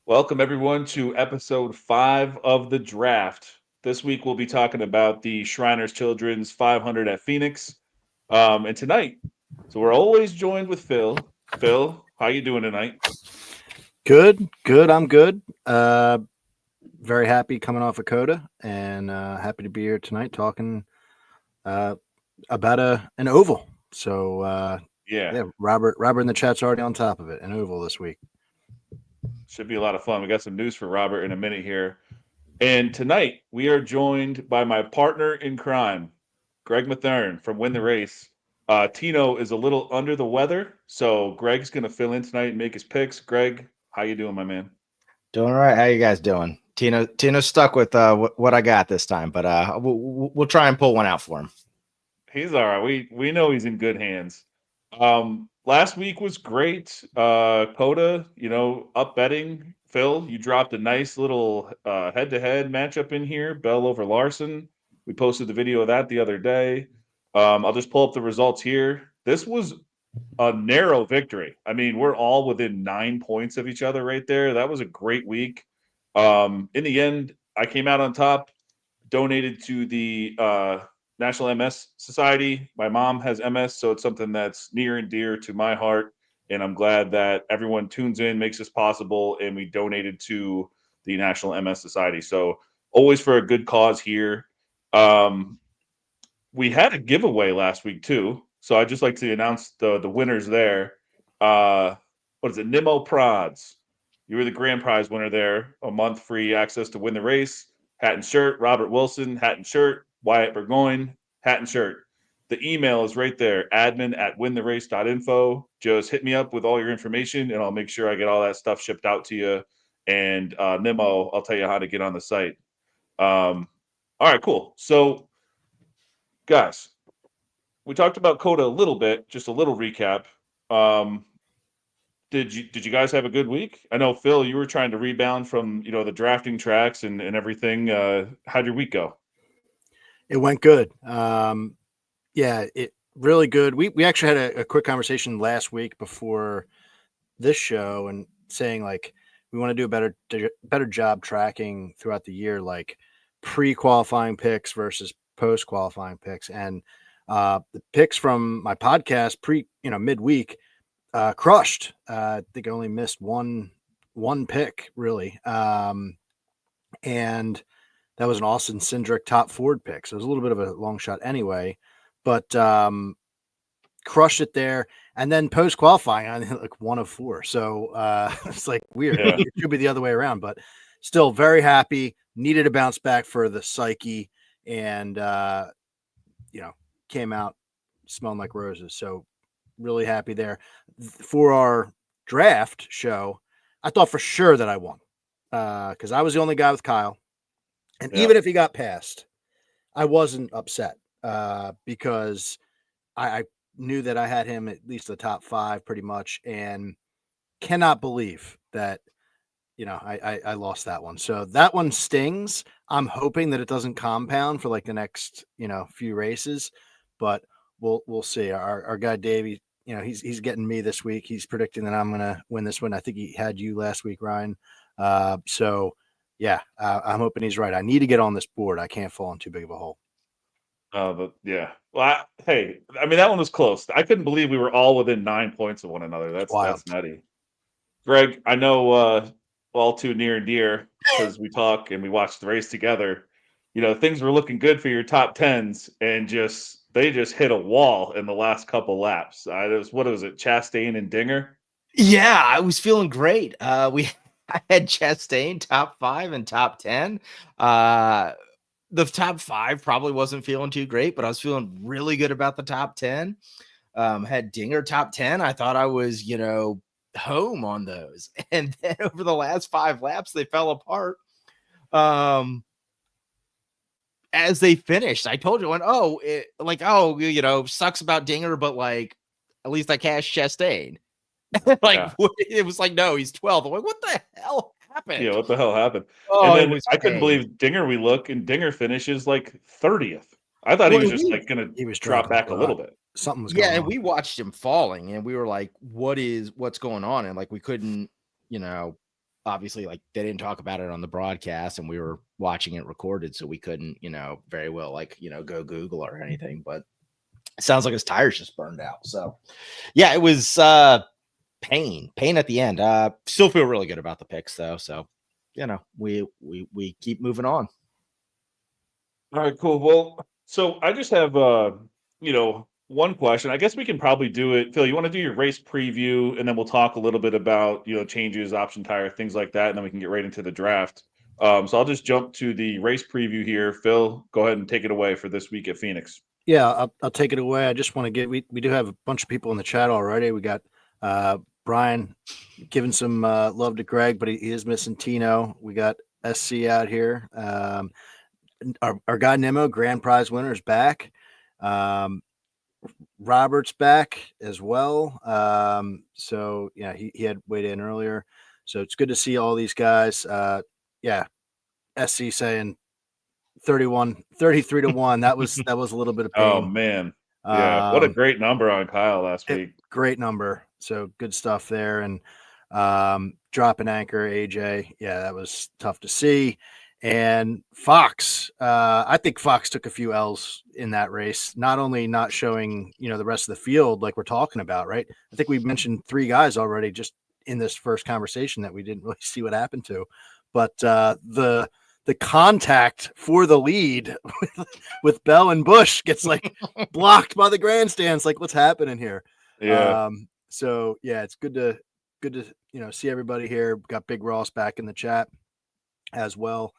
Welcome, everyone, to episode 5 of the draft. This week, we'll be talking about the Shriners Children's 500 at Phoenix. And tonight, so we're always joined with Phil. Phil, how you doing tonight? Good, good. I'm good. Very happy coming off a coda, and happy to be here tonight talking uh, about an oval. So Yeah, yeah, Robert in the chat's already on top of it. An oval this week. should be a lot of fun. We got some news for Robert in a minute here. And tonight, we are joined by my partner in crime, Greg Mathern from Win the Race. Tino is a little under the weather, so Greg's going to fill in tonight and make his picks. Greg, how you doing, my man? Doing all right. How you guys doing? Tino's stuck with what I got this time, but we'll try and pull one out for him. He's all right. We know he's in good hands. Last week was great. Coda, up betting. Phil, you dropped a nice little head-to-head matchup in here, Bell over Larson. We posted the video of that the other day. I'll just pull up the results here. This was a narrow victory. I mean, we're all within 9 points of each other right there. That was a great week. In the end, I came out on top, donated to the National MS Society. My mom has MS, so it's something that's near and dear to my heart. And I'm glad that everyone tunes in, makes this possible, and we donated to the National MS Society. So always for a good cause here. Um, we had a giveaway last week too, so I'd just like to announce the winners there. What is it? Nimo Prods. You were the grand prize winner there. A month free access to Win the Race. Hat and shirt. Robert Wilson, hat and shirt. Wyatt Burgoyne, hat and shirt. The email is right there, admin@wintherace.info. Just hit me up with all your information, and I'll make sure I get all that stuff shipped out to you. And Nimo, I'll tell you how to get on the site. All right, cool. So, guys, we talked about Coda a little bit, just a little recap. Um, did you guys have a good week? I know Phil, you were trying to rebound from the drafting tracks and everything. How'd your week go? It went good. Yeah, it really good. We actually had a quick conversation last week before this show and saying like we want to do a better job tracking throughout the year, like pre-qualifying picks versus post-qualifying picks. And the picks from my podcast midweek crushed. I think I only missed one pick really. And that was an Austin Cindric top Ford pick. So it was a little bit of a long shot anyway, but crushed it there. And then post qualifying, I think like 1 of 4. So it's like weird. Yeah. It should be the other way around, but still very happy. Needed a bounce back for the psyche, and came out smelling like roses. So really happy there. For our draft show, I thought for sure that I won because I was the only guy with Kyle. And Yeah. even if he got passed, I wasn't upset because I knew that I had him at least the top 5 pretty much, and cannot believe that I lost that one. So that one stings. I'm hoping that it doesn't compound for like the next few races, but we'll see. Our guy Davey, he's getting me this week. He's predicting that I'm gonna win this one. I think he had you last week, Ryan. So yeah, I'm hoping he's right. I need to get on this board. I can't fall in too big of a hole. But yeah. Well, hey, I mean that one was close. I couldn't believe we were all within 9 points of one another. That's nutty. Greg, I know all too near and dear because we talk and we watch the race together. Things were looking good for your top tens, and they just hit a wall in the last couple laps. What was it, Chastain and Dinger? Yeah, I was feeling great. I had Chastain top 5 and top 10. The top 5 probably wasn't feeling too great, but I was feeling really good about the top 10. Had Dinger top 10. I thought I was, home on those. And then over the last 5 laps, they fell apart. As they finished, I told you, sucks about Dinger, but like, at least I cashed Chastain. It was like, no, he's 12th. I'm like, what the hell happened? Yeah, what the hell happened? Oh, And then I couldn't believe Dinger. We look and Dinger finishes like 30th. I thought he was just like going to drop back a little bit. Something was going on. And we watched him falling, and we were like, what's going on? And like, we couldn't, obviously, like, they didn't talk about it on the broadcast, and we were watching it recorded, so we couldn't, very well, like, go Google or anything. But it sounds like his tires just burned out. So yeah, it was pain at the end. Still feel really good about the picks though. So we keep moving on. All right, cool. Well, so I just have one question. I guess we can probably do it. Phil, you want to do your race preview, and then we'll talk a little bit about changes, option tire, things like that, and then we can get right into the draft. So I'll just jump to the race preview here. Phil, go ahead and take it away for this week at Phoenix. Yeah, I'll take it away. I just want to get we do have a bunch of people in the chat already. We got Brian giving some love to Greg, but he is missing Tino. We got SC out here. Our guy Nemo, grand prize winner, is back. Robert's back as well. So yeah, he had weighed in earlier. So it's good to see all these guys. Yeah, SC saying 33 to 1. That was a little bit of Oh pain. man, yeah, what a great number on Kyle last week. Great number. So good stuff there. And dropping anchor, AJ. Yeah, that was tough to see. And Fox, I think Fox took a few L's in that race, not only not showing, the rest of the field like we're talking about, right? I think we mentioned 3 guys already just in this first conversation that we didn't really see what happened to. But the contact for the lead with Bell and Bush gets like blocked by the grandstands. Like, what's happening here? Yeah. So yeah, it's good to see everybody here. Got Big Ross back in the chat as well.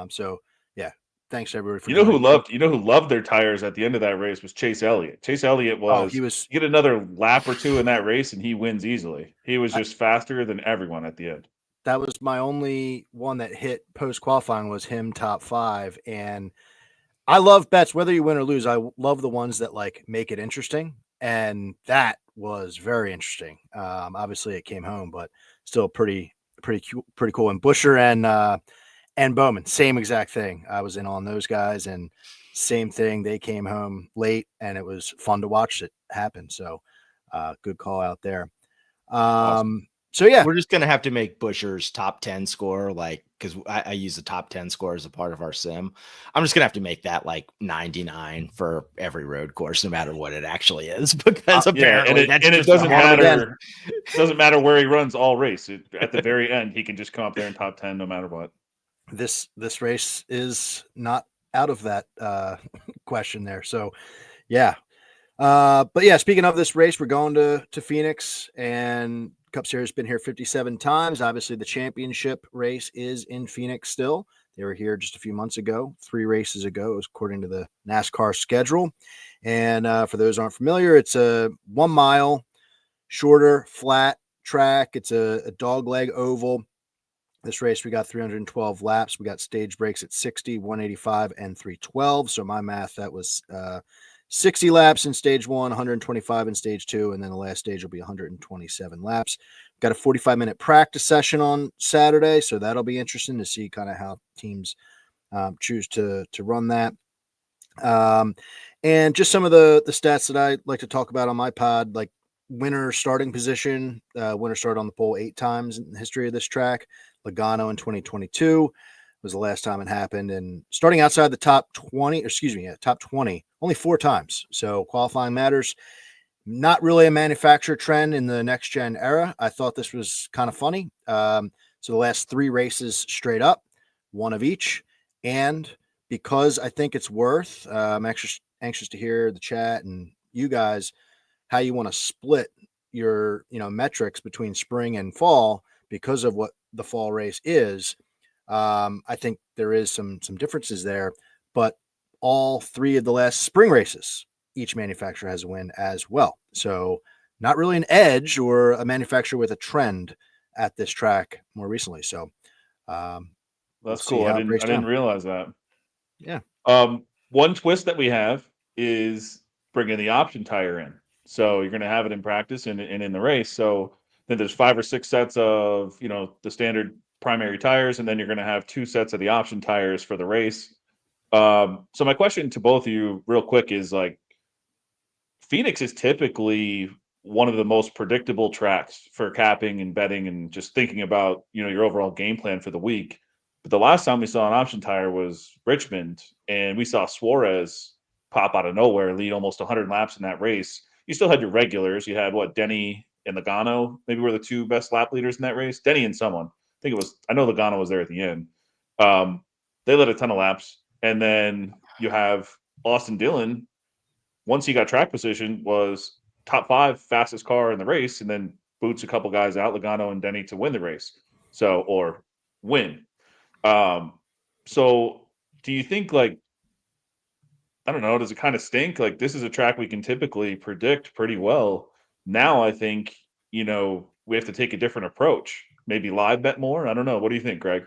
So yeah, thanks everybody for You know who loved their tires at the end of that race was Chase Elliott. Chase Elliott was get another lap or 2 in that race and he wins easily. He was just faster than everyone at the end. That was my only one that hit post qualifying was him top 5. And I love bets, whether you win or lose. I love the ones that like make it interesting. And that was very interesting. Obviously it came home, but still pretty cool. And Busher and Bowman, same exact thing. I was in on those guys and same thing. They came home late and it was fun to watch it happen. So good call out there. Awesome. So yeah, we're just gonna have to make Busher's top 10 score, like, because I use the top 10 score as a part of our sim. I'm just gonna have to make that like 99 for every road course, no matter what it actually is, because apparently it doesn't matter. It doesn't matter where he runs all race. At the very end, he can just come up there in top 10 no matter what. This race is not out of that question there. So yeah. But yeah, speaking of this race, we're going to Phoenix, and Cup Series has been here 57 times. Obviously, the championship race is in Phoenix still. They were here just a few months ago, 3 races ago, according to the NASCAR schedule. And for those who aren't familiar, it's a 1 mile, shorter, flat track. It's a dog leg oval. This race, we got 312 laps. We got stage breaks at 60, 185, and 312. So my math, that was 60 laps in stage 1, 125 in stage 2, and then the last stage will be 127 laps. Got a 45-minute practice session on Saturday, so that'll be interesting to see kind of how teams choose to run that. And just some of the stats that I like to talk about on my pod, like winner starting position. Winner started on the pole 8 times in the history of this track. Logano in 2022 was the last time it happened, and starting outside the top 20, top 20, only 4 times. So qualifying matters. Not really a manufacturer trend in the next gen era. I thought this was kind of funny. So the last 3 races straight up, 1 of each. And because I think it's worth, I'm anxious to hear the chat and you guys, how you want to split your, metrics between spring and fall because of what the fall race is. I think there is some differences there, but all 3 of the last spring races, each manufacturer has a win as well. So not really an edge or a manufacturer with a trend at this track more recently. So that's cool. I didn't realize that. Yeah. One twist that we have is bringing the option tire in. So you're going to have it in practice and in the race. So then there's 5 or 6 sets of, the standard primary tires, and then you're going to have 2 sets of the option tires for the race. So my question to both of you real quick is, like, Phoenix is typically one of the most predictable tracks for capping and betting and just thinking about, your overall game plan for the week. But the last time we saw an option tire was Richmond, and we saw Suarez pop out of nowhere, lead almost 100 laps in that race. You still had your regulars. You had Denny and Logano maybe were the two best lap leaders in that race. Denny and someone. I know Logano was there at the end. They led a ton of laps. And then you have Austin Dillon, once he got track position, was top 5 fastest car in the race, and then boots a couple guys out, Logano and Denny, to win the race. Or win. Um, so do you think, I don't know, does it kind of stink? Like, this is a track we can typically predict pretty well. Now I think, we have to take a different approach. Maybe live bet more. I don't know. What do you think, Greg?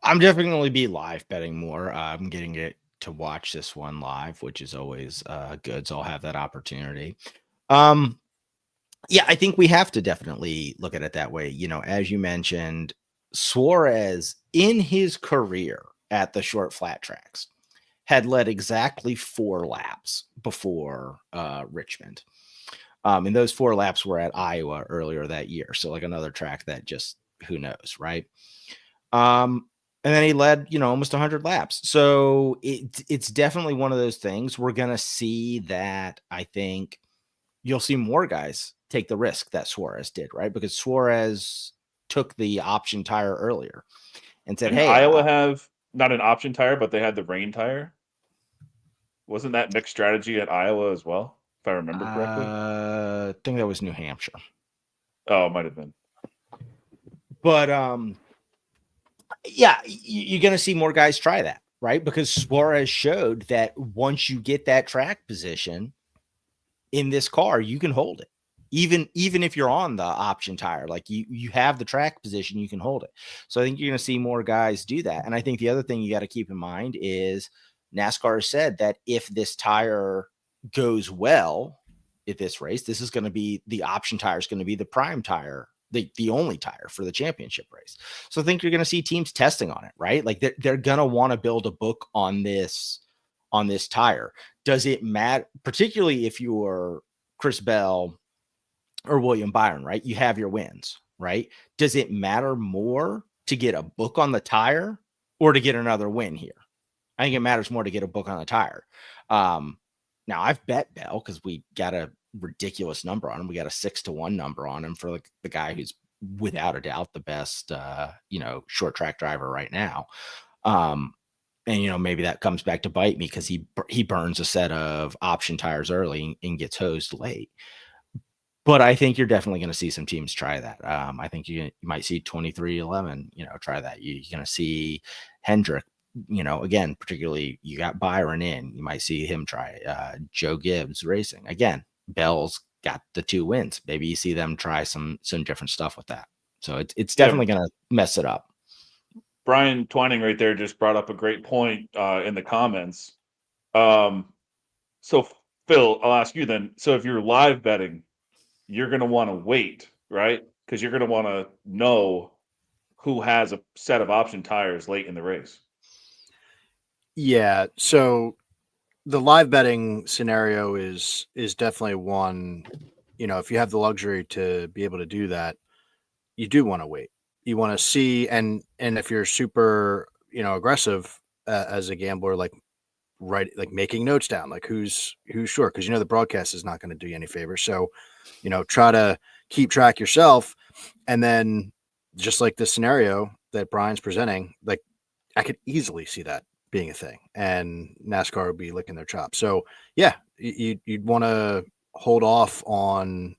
I'm definitely going to be live betting more. I'm getting it to watch this one live, which is always good. So I'll have that opportunity. Yeah, I think we have to definitely look at it that way. As you mentioned, Suarez in his career at the short flat tracks had led exactly 4 laps before Richmond. And those 4 laps were at Iowa earlier that year. So like another track that just, who knows, right? And then he led, almost 100 laps. So it's definitely one of those things. We're going to see that. I think you'll see more guys take the risk that Suarez did, right? Because Suarez took the option tire earlier and said, Didn't hey, Iowa have not an option tire, but they had the rain tire? Wasn't that mixed strategy at Iowa as well, if I remember correctly? I think that was New Hampshire. Oh, it might have been. But yeah, you're going to see more guys try that, right? Because Suarez showed that once you get that track position in this car, you can hold it. Even if you're on the option tire, like you have the track position, you can hold it. So I think you're going to see more guys do that. And I think the other thing you got to keep in mind is NASCAR said that if this tire goes well at this race, this is going to be the option tire is going to be the prime tire, the only tire for the championship race. So I think you're going to see teams testing on it, right? Like they're going to want to build a book on this tire. Does it matter, particularly if you're Chris Bell or William Byron, right? You have your wins, right? Does it matter more to get a book on the tire or to get another win here? I think it matters more to get a book on the tire. Now I've bet Bell because we got a ridiculous number on him. We got a 6-1 number on him for like the guy who's without a doubt the best, short track driver right now. And maybe that comes back to bite me because he burns a set of option tires early and gets hosed late. But I think you're definitely going to see some teams try that. I think you might see 23-11, try that. You're going to see Hendrick, again, particularly you got Byron in. You might see him try Joe Gibbs Racing. Again, Bell's got the 2 wins. Maybe you see them try some different stuff with that. So it's definitely going to mess it up. Brian Twining right there just brought up a great point in the comments. So, Phil, I'll ask you then. So if you're live betting, you're going to want to wait, right? Because you're going to want to know who has a set of option tires late in the race. Yeah. So the live betting scenario is definitely one, if you have the luxury to be able to do that, you do want to wait. You want to see, and if you're super, aggressive as a gambler, like making notes down, like who's sure, because the broadcast is not going to do you any favors. So, try to keep track yourself, and then just like this scenario that Brian's presenting, like I could easily see that being a thing, and NASCAR would be licking their chops. So yeah, you'd want to hold off on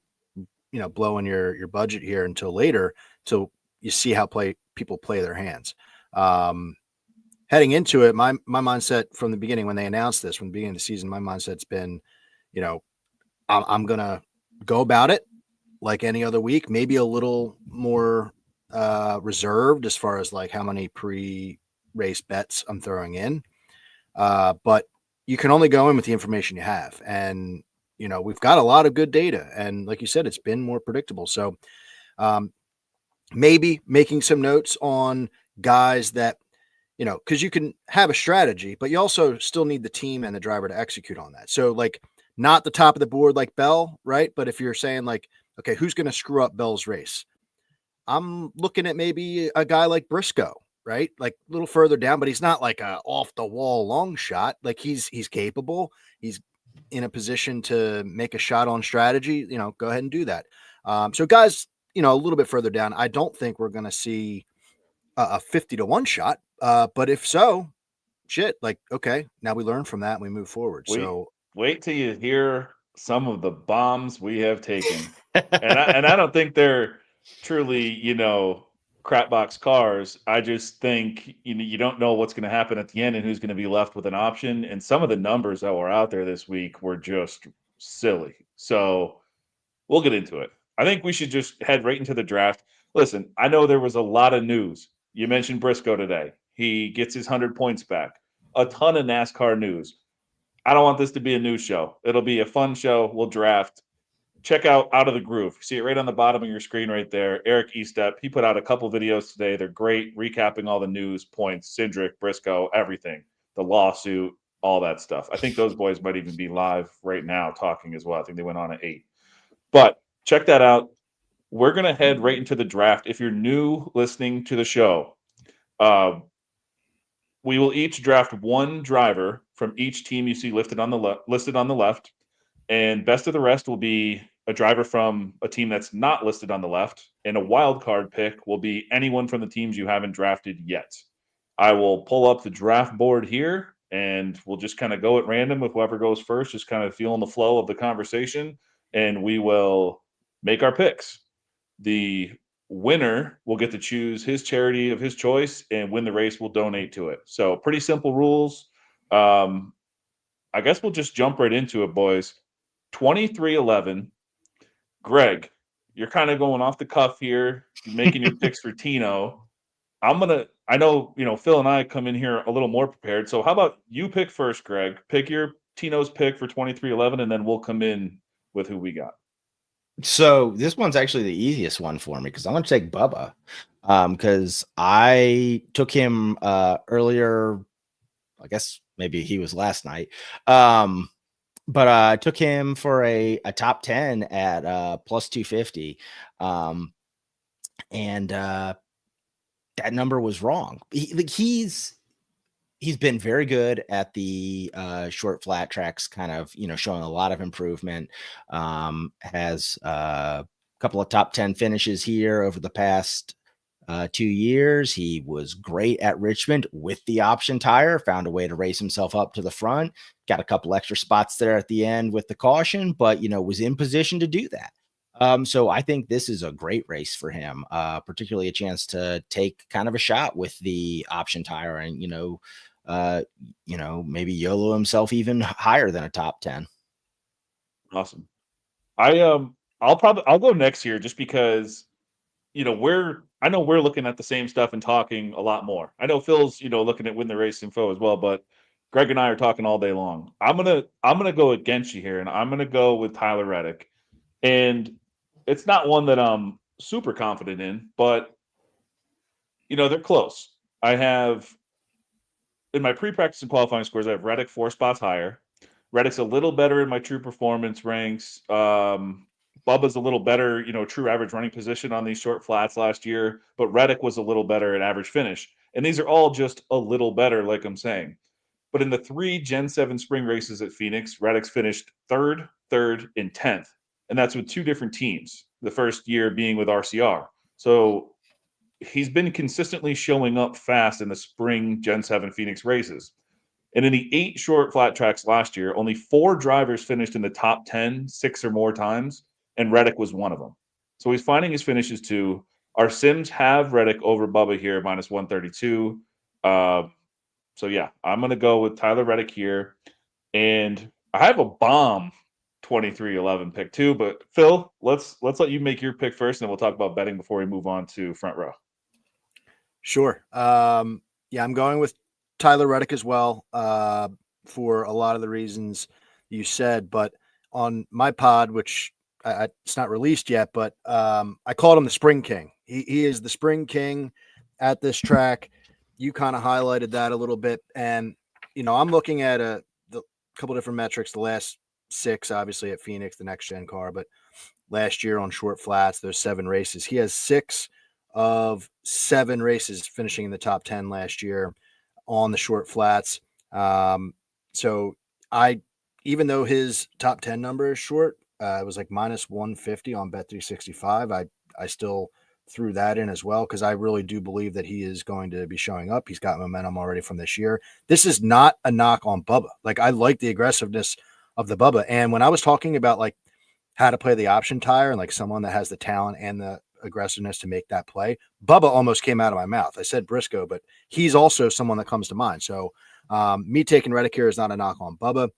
blowing your budget here until later, till you see how people play their hands. Heading into it, my mindset from the beginning, when they announced this, from the beginning of the season, my mindset's been, I'm gonna go about it like any other week, maybe a little more reserved as far as like how many pre-race bets I'm throwing in. But you can only go in with the information you have, and we've got a lot of good data, and like you said, it's been more predictable. So maybe making some notes on guys that because you can have a strategy, but you also still need the team and the driver to execute on that. So like not the top of the board like Bell, right? But if you're saying like, okay, who's going to screw up Bell's race? I'm looking at maybe a guy like Briscoe, right? Like a little further down, but he's not like a off the wall long shot. Like he's capable. He's in a position to make a shot on strategy. Go ahead and do that. So guys, a little bit further down, I don't think we're going to see a 50-1 shot. But if so, shit, like, okay, now we learn from that and we move forward. Wait, So wait till you hear some of the bombs we have taken, and I don't think they're truly, crap box cars. I just think you don't know what's going to happen at the end and who's going to be left with an option. And some of the numbers that were out there this week were just silly. So we'll get into it. I think we should just head right into the draft. Listen, I know there was a lot of news. You mentioned Briscoe today. He gets his 100 points back. A ton of NASCAR news. I don't want this to be a news show. It'll be a fun show. We'll draft. Check out of the groove. See it right on the bottom of your screen right there. Eric Estep. He put out a couple videos today. They're great, recapping all the news points, Cindric, Briscoe, everything, the lawsuit, all that stuff. I think those boys might even be live right now talking as well. I think they went on at 8. But check that out. We're gonna head right into the draft. If you're new listening to the show, uh, we will each draft one driver from each team you see listed on the left, and best of the rest will be a driver from a team that's not listed on the left, and a wild card pick will be anyone from the teams you haven't drafted yet. I will pull up the draft board here, and we'll just kind of go at random with whoever goes first, just kind of feeling the flow of the conversation, and we will make our picks. The winner will get to choose his charity of his choice, and win the race will donate to it. So pretty simple rules. Um, I guess we'll just jump right into it, boys. 23-11. Greg, you're kind of going off the cuff here, making your picks for Tino. I know, Phil and I come in here a little more prepared. So how about you pick first, Greg? Pick your Tino's pick for 23-11, and then we'll come in with who we got. So this one's actually the easiest one for me because I'm going to take Bubba because I took him earlier. I guess maybe he was last night. But I took him for a top 10 at plus 250. And that number was wrong. He's been very good at the short flat tracks, kind of, showing a lot of improvement. Has a couple of top 10 finishes here over the past 2 years. He was great at Richmond with the option tire, found a way to race himself up to the front, got a couple extra spots there at the end with the caution, but, was in position to do that. So I think this is a great race for him, particularly a chance to take kind of a shot with the option tire and, maybe YOLO himself even higher than a top 10. Awesome. I'll go next here just because I know we're looking at the same stuff and talking a lot more. I know Phil's looking at win the race info as well, but Greg and I are talking all day long. I'm gonna go against you here, and I'm gonna go with Tyler Reddick. And it's not one that I'm super confident in, but they're close. I have in my pre-practice and qualifying scores, I have Reddick 4 spots higher. Reddick's a little better in my true performance ranks. Bubba's a little better, true average running position on these short flats last year, but Reddick was a little better at average finish. And these are all just a little better, like I'm saying. But in the 3 Gen 7 spring races at Phoenix, Reddick's finished third, and 10th. And that's with 2 different teams, the first year being with RCR. So he's been consistently showing up fast in the spring Gen 7 Phoenix races. And in the 8 short flat tracks last year, only 4 drivers finished in the top 10 6 or more times, and Reddick was one of them. So he's finding his finishes too. Our Sims have Reddick over Bubba here, minus 132. So yeah, I'm going to go with Tyler Reddick here. And I have a bomb 23-11 pick too, but Phil, let's let you make your pick first, and then we'll talk about betting before we move on to front row. Sure. Yeah, I'm going with Tyler Reddick as well for a lot of the reasons you said. But on my pod, which it's not released yet, but I called him the Spring King. He is the Spring King at this track. You kind of highlighted that a little bit. And, I'm looking at the couple different metrics the last 6, obviously, at Phoenix, the next gen car, but last year on short flats, there's 7 races. He has 6 of 7 races finishing in the top 10 last year on the short flats. So I, even though his top 10 number is short, it was like minus 150 on Bet365. I still threw that in as well because I really do believe that he is going to be showing up. He's got momentum already from this year. This is not a knock on Bubba. Like, I like the aggressiveness of the Bubba. And when I was talking about like how to play the option tire and like someone that has the talent and the aggressiveness to make that play, Bubba almost came out of my mouth. I said Briscoe, but he's also someone that comes to mind. So me taking Reddick here is not a knock on Bubba.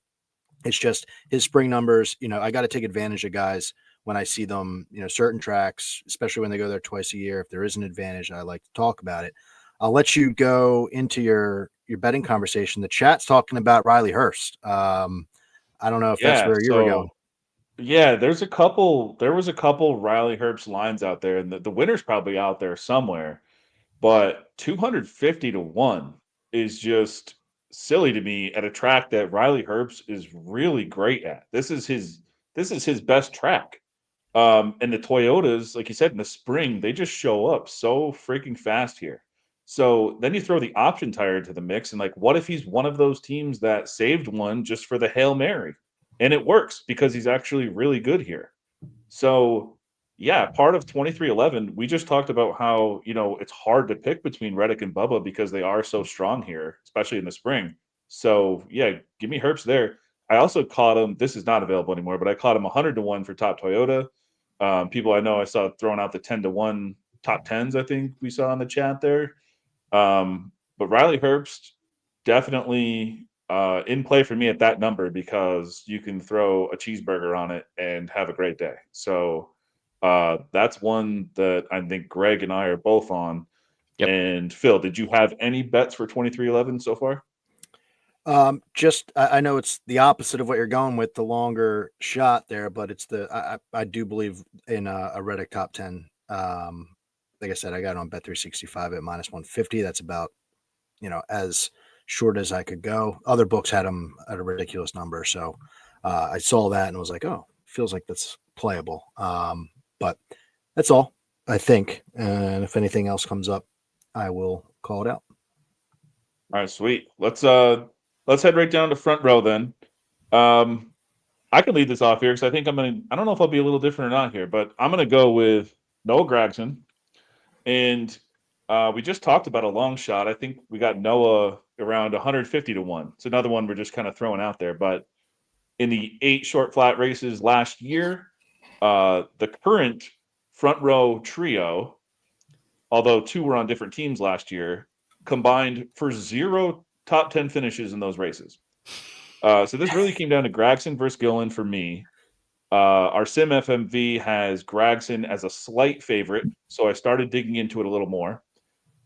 It's just his spring numbers. I got to take advantage of guys when I see them, certain tracks, especially when they go there twice a year. If there is an advantage, I like to talk about it. I'll let you go into your betting conversation. The chat's talking about Riley Hurst. I don't know if that's Yeah, where you were so going. yeah, there was a couple Riley Herbst lines out there, and the winner's probably out there somewhere. But 250 to 1 is just silly to me at a track that Riley Herbst is really great at. This is his best track. And the Toyotas, like you said, in the spring, they just show up so freaking fast here. So then you throw the option tire into the mix, and like, what if he's one of those teams that saved one just for the Hail Mary? And it works because he's actually really good here. So, yeah, part of 2311, we just talked about how, it's hard to pick between Reddick and Bubba because they are so strong here, especially in the spring. So, yeah, give me Herbst there. I also caught him. This is not available anymore, but I caught him 100 to 1 for top Toyota. People I know I saw throwing out the 10 to 1 top 10s, I think we saw in the chat there. But Riley Herbst definitely in play for me at that number because you can throw a cheeseburger on it and have a great day. So that's one that I think Greg and I are both on. Yep. And Phil, did you have any bets for 2311 so far? Just I know it's the opposite of what you're going with, the longer shot there, but it's I do believe in a Reddick top 10. Like I said, I got it on Bet365 at minus 150. That's about as short as I could go. Other books had him at a ridiculous number, so I saw that and was like, oh, feels like that's playable. But that's all I think. And if anything else comes up, I will call it out. All right, sweet. Let's head right down to front row then. I can lead this off here because I think I don't know if I'll be a little different or not here, but I'm gonna go with Noah Gragson. And we just talked about a long shot. I think we got Noah around 150 to 1. It's another one we're just kind of throwing out there. But in the 8 short flat races last year, the current front row trio, although 2 were on different teams last year, combined for 0 top 10 finishes in those races. So this really came down to Gragson versus Gillen for me. Our Sim FMV has Gragson as a slight favorite, so I started digging into it a little more.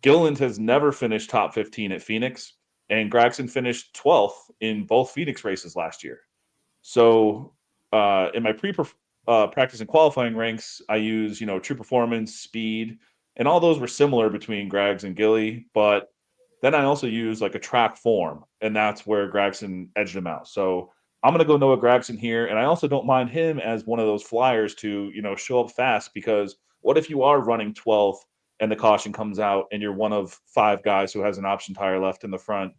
Gilliland has never finished top 15 at Phoenix, and Gragson finished 12th in both Phoenix races last year. So in my practice and qualifying ranks, I use true performance, speed, and all those were similar between Grags and Gilly. But then I also use like a track form, and that's where Gragson edged him out. So I'm gonna go Noah Gragson here, and I also don't mind him as one of those flyers to show up fast because what if you are running 12th and the caution comes out and you're one of 5 guys who has an option tire left in the front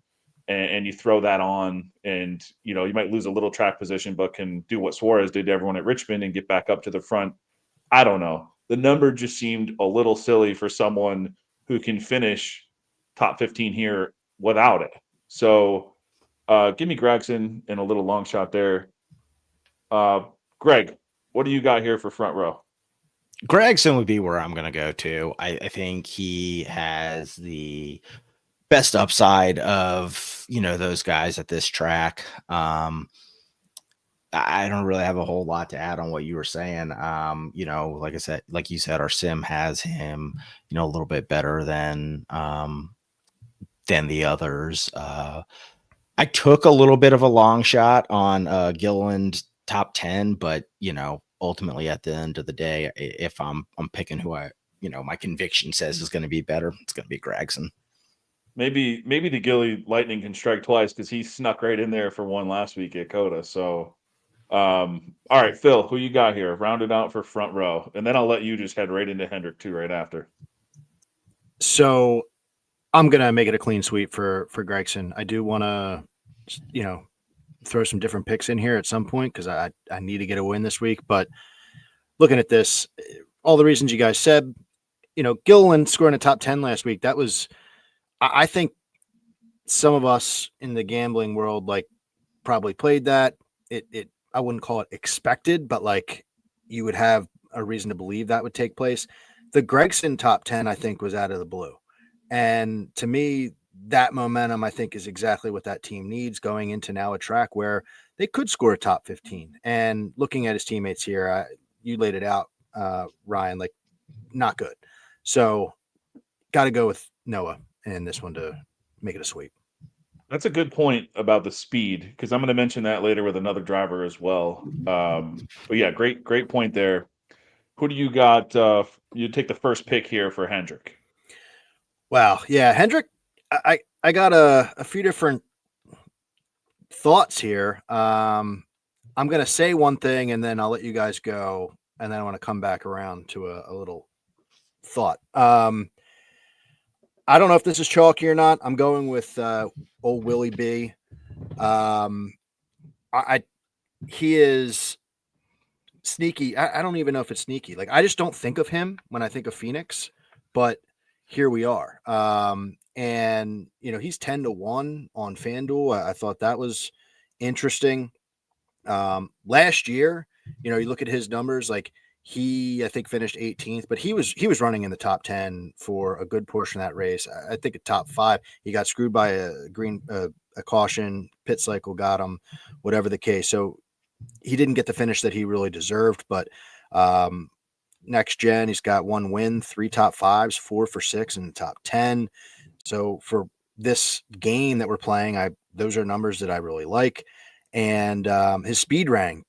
and you throw that on and you might lose a little track position but can do what Suarez did to everyone at Richmond and get back up to the front. I don't know. The number just seemed a little silly for someone who can finish top 15 here without it. So give me Gregson and a little long shot there. Greg, what do you got here for front row? Gregson would be where I'm going to go to. I think he has the best upside of those guys at this track. I don't really have a whole lot to add on what you were saying. Like you said, our sim has him a little bit better than the others. I took a little bit of a long shot on Gilliland top 10, but ultimately at the end of the day, if I'm picking who my conviction says is going to be better, it's going to be Gregson. Maybe the Gilly Lightning can strike twice because he snuck right in there for one last week at Coda. So All right, Phil, who you got here? Round it out for front row, and then I'll let you just head right into Hendrick too right after. So I'm gonna make it a clean sweep for Gregson. I do want to, throw some different picks in here at some point because I need to get a win this week. But looking at this, all the reasons you guys said, Gilliland scoring a top 10 last week. That was, I think, some of us in the gambling world probably played that. It I wouldn't call it expected, but you would have a reason to believe that would take place. The Gregson top 10, I think, was out of the blue. And to me, that momentum, I think, is exactly what that team needs going into now a track where they could score a top 15. And looking at his teammates here, you laid it out, Ryan, not good. So got to go with Noah in this one to make it a sweep. That's a good point about the speed because I'm going to mention that later with another driver as well. But yeah, great point there. Who do you got? You take the first pick here for Hendrick. Wow. Yeah. Hendrick, I got a few different thoughts here. I'm going to say one thing and then I'll let you guys go. And then I want to come back around to a little thought. I don't know if this is chalky or not. I'm going with old Willie B. He is sneaky. I don't even know if it's sneaky. I just don't think of him when I think of Phoenix, but here we are. And he's 10-1 on FanDuel. I thought that was interesting. Last year, you look at his numbers, I think finished 18th, but he was running in the top 10 for a good portion of that race. I think a top 5. He got screwed by a caution, pit cycle got him, whatever the case. So he didn't get the finish that he really deserved, but next gen, he's got 1 win, 3 top 5s, 4 for 6 in the top 10. So for this game that we're playing, those are numbers that I really like. And his speed rating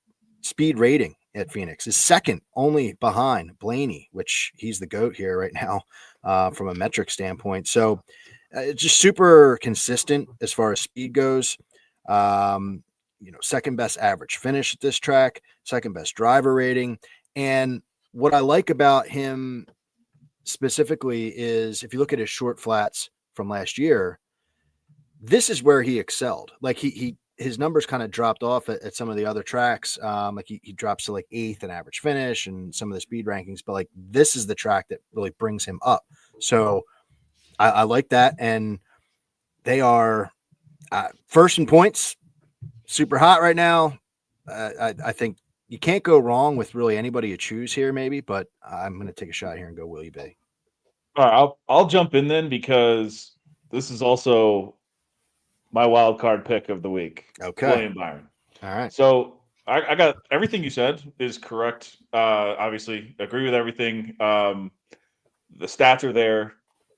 at Phoenix is second only behind Blaney, which he's the GOAT here right now from a metric standpoint. So it's just super consistent as far as speed goes. Second best average finish at this track, second best driver rating. And what I like about him specifically is if you look at his short flats from last year, this is where he excelled. His numbers kind of dropped off at some of the other tracks. He drops to 8th in average finish and some of the speed rankings, but this is the track that really brings him up. So I like that. And they are first in points, super hot right now. I think you can't go wrong with really anybody you choose here, maybe, but I'm going to take a shot here and go Willie B. All right, I'll jump in then because this is also my wild card pick of the week. Okay. William Byron. All right. So I got everything you said is correct. Obviously, agree with everything. The stats are there.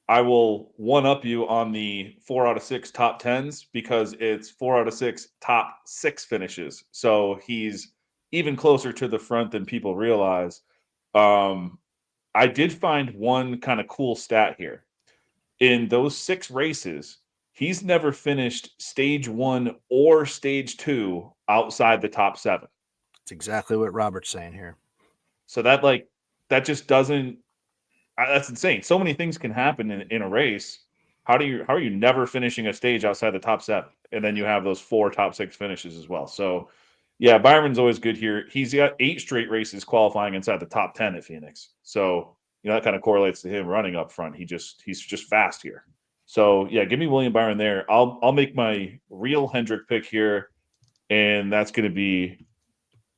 I will one up you on the 4 out of 6 top 10s because it's 4 out of 6 top 6 finishes. So he's even closer to the front than people realize. I did find one kind of cool stat here. In those 6 races, he's never finished stage 1 or stage 2 outside the top 7. That's exactly what Robert's saying here. So that just doesn't that's insane. So many things can happen in a race. How are you never finishing a stage outside the top 7? And then you have those 4 top 6 finishes as well. So yeah, Byron's always good here. He's got 8 straight races qualifying inside the top 10 at Phoenix. So, that kind of correlates to him running up front. He's just fast here. So yeah, give me William Byron there. I'll make my real Hendrick pick here, and that's going to be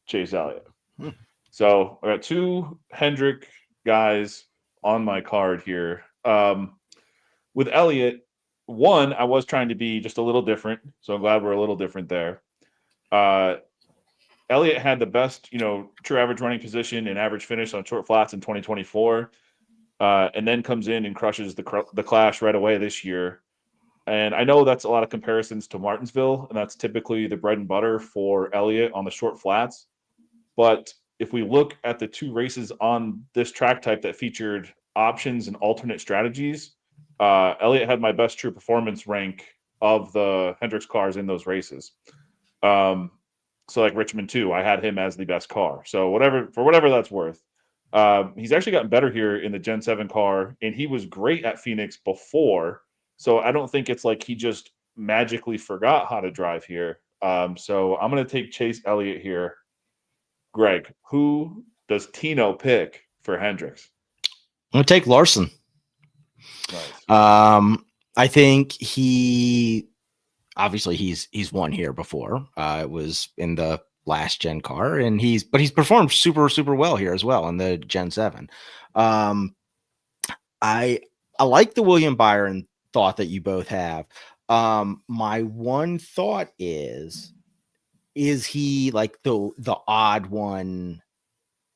Chase Elliott. So I got 2 Hendrick guys on my card here. With Elliott, one, I was trying to be just a little different, so I'm glad we're a little different there. Elliott had the best, true average running position and average finish on short flats in 2024, and then comes in and crushes the Clash right away this year. And I know that's a lot of comparisons to Martinsville, and that's typically the bread and butter for Elliott on the short flats. But if we look at the 2 races on this track type that featured options and alternate strategies, Elliott had my best true performance rank of the Hendricks cars in those races. select Richmond too. I had him as the best car. So whatever that's worth. He's actually gotten better here in the Gen 7 car, and he was great at Phoenix before. So I don't think it's like he just magically forgot how to drive here. So I'm going to take Chase Elliott here. Greg, who does Tino pick for Hendricks? I'm gonna take Larson. Nice. I think he obviously he's won here before. It was in the last gen car, and he's performed super well here as well in the Gen 7. I like the William Byron thought that you both have. My one thought is he like the odd one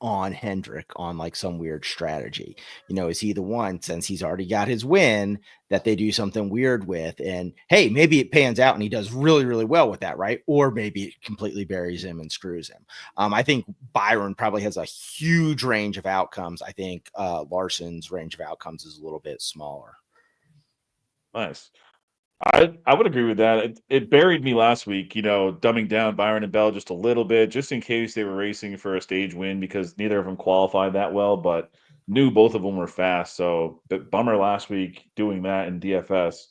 on Hendrick on like some weird strategy? You know, is he the one, since he's already got his win, that they do something weird with? And hey, maybe it pans out and he does really well with that, right? Or maybe it completely buries him and screws him. I think Byron probably has a huge range of outcomes. I think Larson's range of outcomes is a little bit smaller. Nice. I would agree with that. It buried me last week, dumbing down Byron and Bell just a little bit, just in case they were racing for a stage win, because neither of them qualified that well, but knew both of them were fast. So bummer last week doing that in DFS.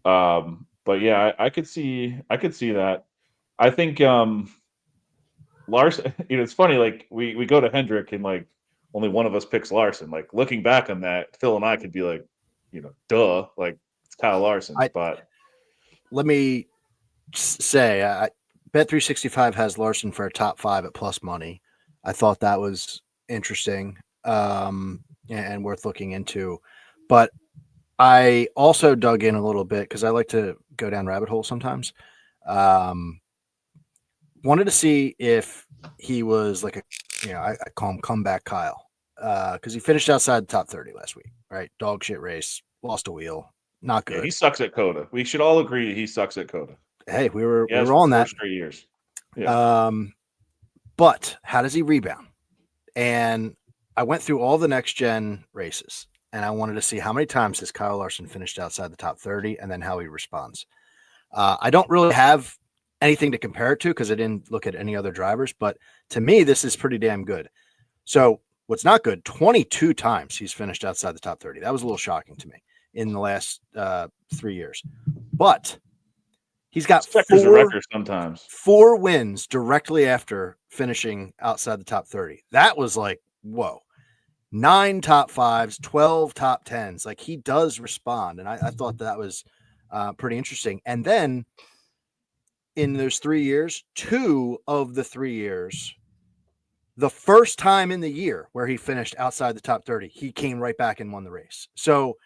But yeah, I could see that. I think Larson, it's funny, like we go to Hendrick and like only one of us picks Larson. Like looking back on that, Phil and I could be like, duh, like it's Kyle Larson. But let me say, Bet365 has Larson for a top 5 at plus money. I thought that was interesting and worth looking into. But I also dug in a little bit because I like to go down rabbit holes sometimes. Wanted to see if he was like I call him comeback Kyle, because he finished outside the top 30 last week, right? Dog shit race, lost a wheel, not good. Yeah, he sucks at Coda. We should all agree he sucks at Coda. Hey, we were for on that 4 straight years. Yeah. But how does he rebound? And I went through all the next gen races, and I wanted to see how many times has Kyle Larson finished outside the top 30, and then how he responds. I don't really have anything to compare it to because I didn't look at any other drivers, but to me, this is pretty damn good. So what's not good, 22 times he's finished outside the top 30. That was a little shocking to me in the last 3 years. But he's got sometimes 4 wins directly after finishing outside the top 30. That was like, whoa. 9 top 5s, 12 top 10s. Like he does respond. And I thought that was pretty interesting. And then in those 3 years, 2 of the 3 years, the first time in the year where he finished outside the top 30, he came right back and won the race. So,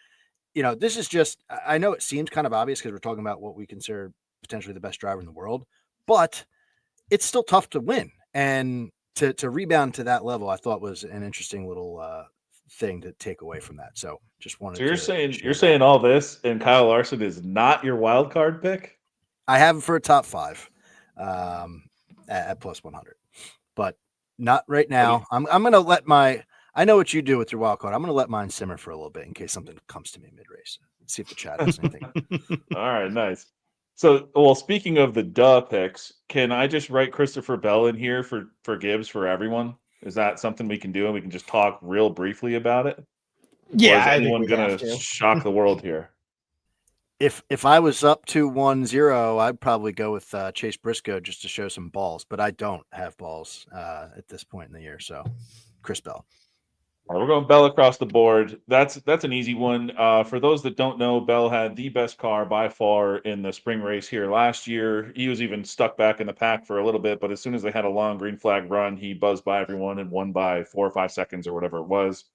this is just, I know it seems kind of obvious because we're talking about what we consider potentially the best driver in the world, but it's still tough to win. And to rebound to that level, I thought was an interesting little thing to take away from that. So just wanted So you're to saying all this and Kyle Larson is not your wild card pick? I have him for a top 5 at plus 100, but not right now. I'm going to let I know what you do with your wild card. I'm going to let mine simmer for a little bit in case something comes to me mid race. See if the chat has anything. All right, nice. So, well, speaking of the duh picks, can I just write Christopher Bell in here for Gibbs for everyone? Is that something we can do, and we can just talk real briefly about it? Yeah, or is I think anyone we going have to to. shock the world here? If I was up to 1-0, I'd probably go with Chase Briscoe just to show some balls, but I don't have balls at this point in the year. So, Chris Bell. All right, we're going Bell across the board. That's an easy one. For those that don't know, Bell had the best car by far in the spring race here last year. He was even stuck back in the pack for a little bit, but as soon as they had a long green flag run, he buzzed by everyone and won by 4 or 5 seconds or whatever it was.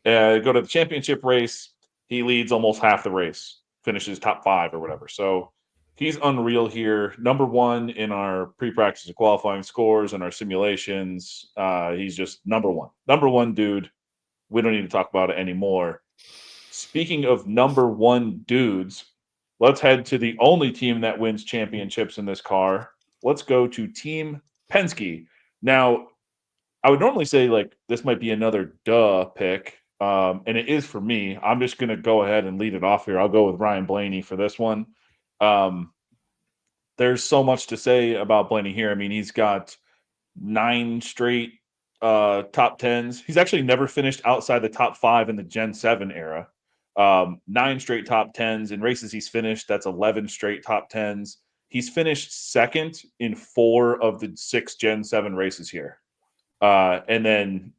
Go to the championship race, he leads almost half the race, finishes top 5 or whatever. So he's unreal here. Number 1 in our pre-practice and qualifying scores and our simulations. He's just number 1. Number 1 dude. We don't need to talk about it anymore. Speaking of number 1 dudes, let's head to the only team that wins championships in this car. Let's go to Team Penske. Now, I would normally say like this might be another duh pick, and it is for me. I'm just going to go ahead and lead it off here. I'll go with Ryan Blaney for this one. there's so much to say about Blaney here. I mean, he's got 9 straight top 10s. He's actually never finished outside the top 5 in the Gen 7 era. 9 straight top 10s in races he's finished. That's 11 straight top 10s. He's finished second in 4 of the 6 Gen 7 races here. And then,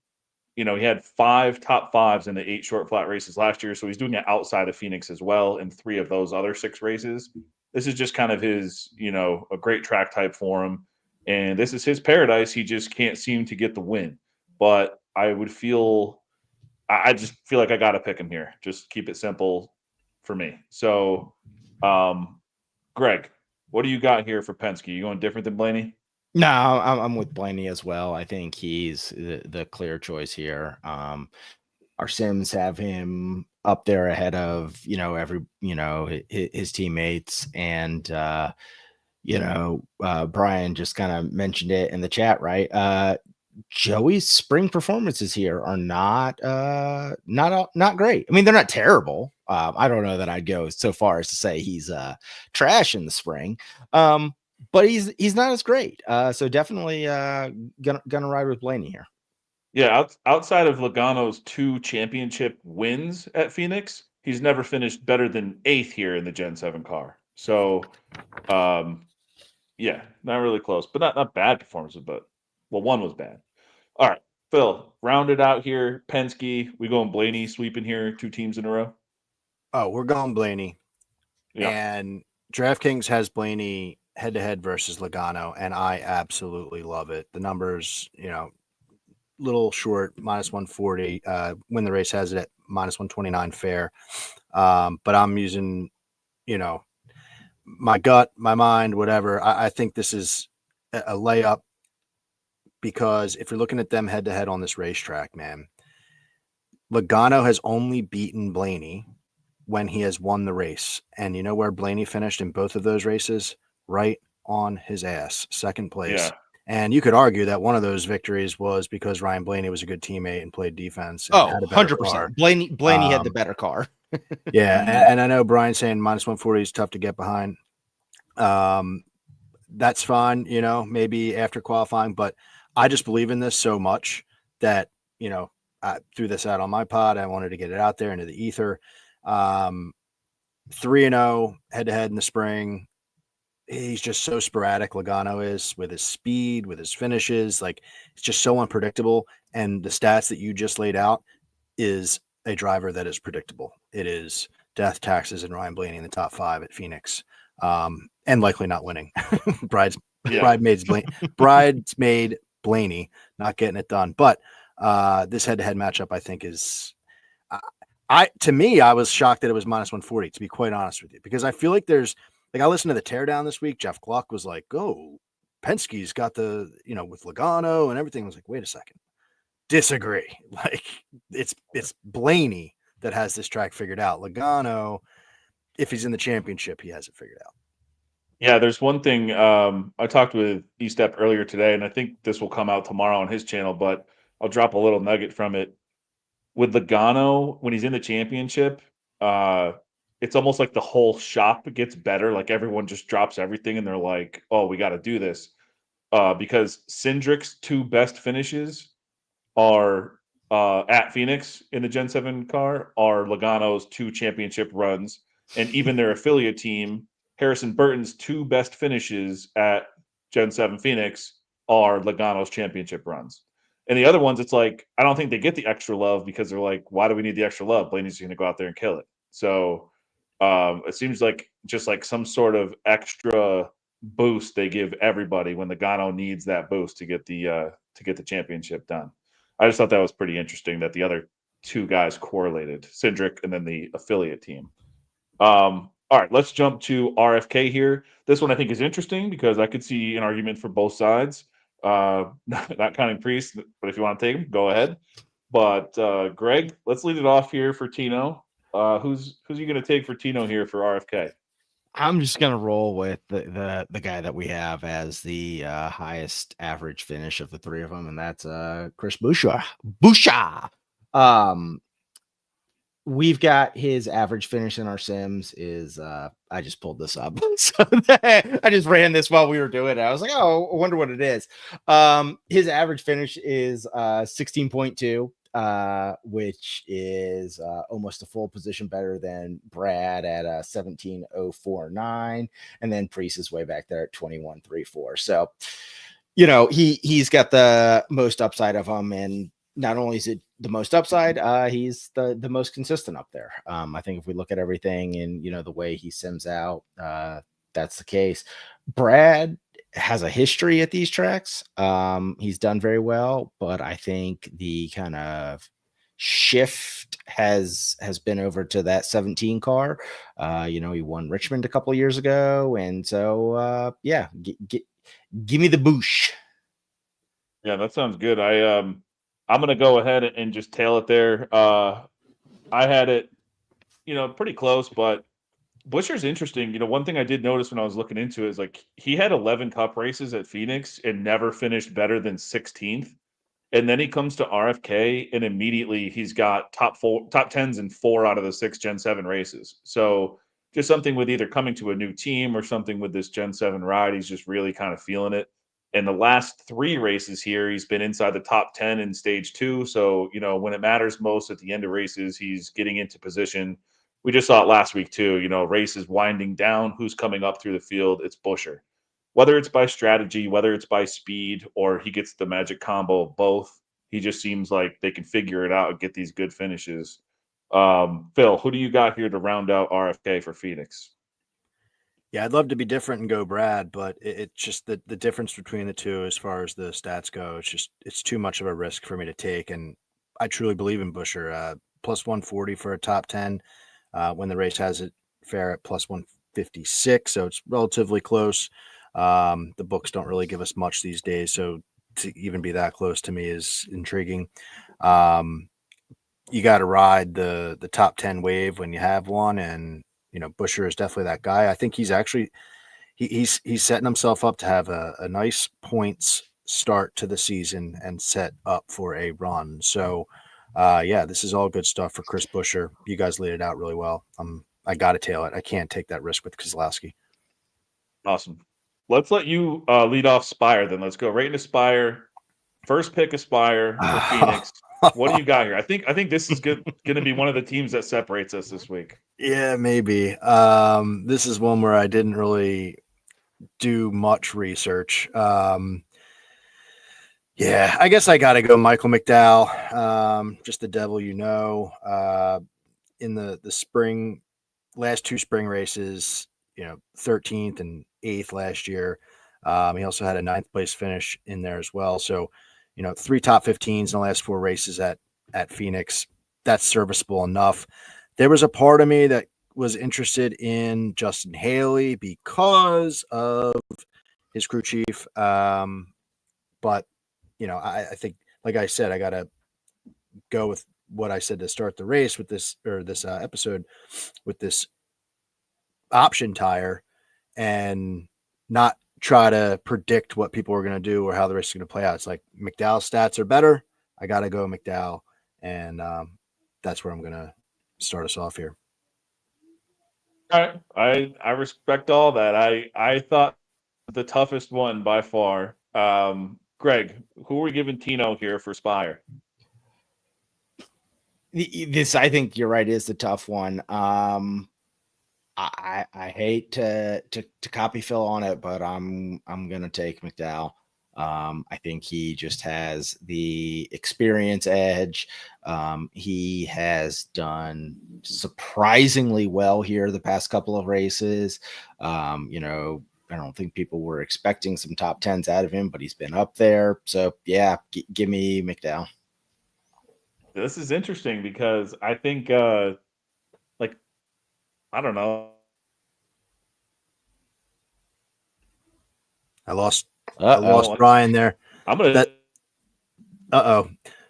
he had 5 top 5s in the 8 short flat races last year. So he's doing it outside of Phoenix as well in 3 of those other 6 races. This is just kind of his, a great track type for him. And this is his paradise. He just can't seem to get the win. But I just feel like I got to pick him here. Just keep it simple for me. So, Greg, what do you got here for Penske? You going different than Blaney? No, I'm with Blaney as well. I think he's the clear choice here. Our Sims have him up there ahead of his teammates, and Brian just kind of mentioned it in the chat, right? Joey's spring performances here are not great. I mean, they're not terrible. I don't know that I'd go so far as to say he's trash in the spring. But he's not as great. So definitely gonna ride with Blaney here. Yeah, outside of Logano's 2 championship wins at Phoenix, he's never finished better than 8th here in the Gen 7 car. So, yeah, not really close, but not bad performances, but one was bad. All right, Phil, round it out here. Penske, we going Blaney sweeping here, 2 teams in a row. Oh, we're going Blaney. Yeah. And DraftKings has Blaney head-to-head versus Logano, and I absolutely love it. The numbers, little short, -140. Win the Race has it at -129 fair. But I'm using, my gut, my mind, whatever. I think this is a layup because if you're looking at them head-to-head on this racetrack, man, Logano has only beaten Blaney when he has won the race. And you know where Blaney finished in both of those races? Right on his ass, second place. Yeah. And you could argue that one of those victories was because Ryan Blaney was a good teammate and played defense. And had a better 100%. car. Blaney had the better car. Yeah. And I know Brian saying -140 is tough to get behind. That's fine, maybe after qualifying, but I just believe in this so much that, I threw this out on my pod. I wanted to get it out there into the ether. 3-0 head-to-head in the spring. He's just so sporadic. Logano is with his speed, with his finishes. Like, it's just so unpredictable. And the stats that you just laid out is a driver that is predictable. It is death, taxes, and Ryan Blaney in the top 5 at Phoenix, and likely not winning. Bridesmaid Blaney not getting it done. But this head-to-head matchup, I think, is to me, I was shocked that it was -140, to be quite honest with you, because I feel like I listened to the teardown this week. Jeff Gluck was like, "Oh, Penske's got the, with Logano and everything." I was like, wait a second, disagree. Like, it's Blaney that has this track figured out. Logano, if he's in the championship, he has it figured out. Yeah, there's one thing. I talked with E-Step earlier today, and I think this will come out tomorrow on his channel, but I'll drop a little nugget from it. With Logano, when he's in the championship, it's almost like the whole shop gets better. Like, everyone just drops everything and they're like, "Oh, we got to do this." Because Cindric's 2 best finishes are at Phoenix in the Gen 7 car, are Logano's 2 championship runs, and even their affiliate team, Harrison Burton's 2 best finishes at Gen 7 Phoenix are Logano's championship runs. And the other ones, it's like, I don't think they get the extra love because they're like, why do we need the extra love? Blaney's going to go out there and kill it. So it seems like just like some sort of extra boost they give everybody when Logano needs that boost to get the championship done. I just thought that was pretty interesting that the other 2 guys correlated, Cindric and then the affiliate team. All right, let's jump to RFK here. This one I think is interesting because I could see an argument for both sides. Not counting Priest, but if you want to take him, go ahead. But Greg, let's lead it off here for Tino. Who's you going to take for Tino here for RFK? I'm just gonna roll with the guy that we have as the highest average finish of the 3 of them, and that's Chris Buescher. we've got his average finish in our sims is I just pulled this up. So I just ran this while we were doing it. I was like, oh, I wonder what it is. His average finish is 16.2, which is almost a full position better than Brad at 17.049, and then Priest is way back there at 21.34. So he's got the most upside of them, and not only is it the most upside, he's the most consistent up there. I think if we look at everything and the way he sims out, that's the case. Brad has a history at these tracks. He's done very well, but I think the kind of shift has been over to that 17 car. He won Richmond a couple years ago, and so give me the boosh. Yeah, that sounds good. I'm gonna go ahead and just tail it there. I had it, pretty close, but Buscher's interesting. One thing I did notice when I was looking into it is like he had 11 cup races at Phoenix and never finished better than 16th. And then he comes to RFK and immediately he's got top tens in 4 out of the 6 Gen 7 races. So just something with either coming to a new team or something with this Gen 7 ride, he's just really kind of feeling it. In the last 3 races here, he's been inside the top 10 in stage 2. So, when it matters most at the end of races, he's getting into position. We just saw it last week too. Races winding down, who's coming up through the field? It's Buscher. Whether it's by strategy, whether it's by speed, or he gets the magic combo, both, he just seems like they can figure it out and get these good finishes. Phil, who do you got here to round out RFK for Phoenix? Yeah, I'd love to be different and go Brad, but it's just the difference between the two as far as the stats go. It's too much of a risk for me to take, and I truly believe in Buscher. Plus 140 for a top 10 when the race has it fair at plus 156, so it's relatively close. The books don't really give us much these days, so to even be that close to me is intriguing. You got to ride the top 10 wave when you have one, and Buscher is definitely that guy. I think he's actually he's setting himself up to have a nice points start to the season and set up for a run. So yeah, this is all good stuff for Chris Buscher. You guys laid it out really well. I got to tail it. I can't take that risk with Keselowski. Awesome. Let's let you lead off Spire then. Let's go right into Spire. First pick Aspire for Phoenix. What do you got here? I think this is going to be one of the teams that separates us this week. Yeah, maybe. This is one where I didn't really do much research. Yeah, I guess I got to go Michael McDowell. Just the devil, in the spring, last 2 spring races, 13th and 8th last year. He also had a 9th place finish in there as well. So, 3 top 15s in the last 4 races at Phoenix. That's serviceable enough. There was a part of me that was interested in Justin Haley because of his crew chief. But, I think, like I said, I got to go with what I said to start the race with this episode with this option tire and not try to predict what people are going to do or how the race is going to play out. It's like McDowell's stats are better. I got to go McDowell. And that's where I'm going to start us off here. All right. I respect all that. I thought the toughest one by far. Greg, who are we giving Tino here for Spire? This, I think you're right, is the tough one. I hate to copy Phil on it, but I'm gonna take McDowell. I think he just has the experience edge. He has done surprisingly well here the past couple of races. I don't think people were expecting some top 10s out of him, but he's been up there. So yeah, give me McDowell. This is interesting because I think, like, I don't know. I lost Brian there. I'm gonna.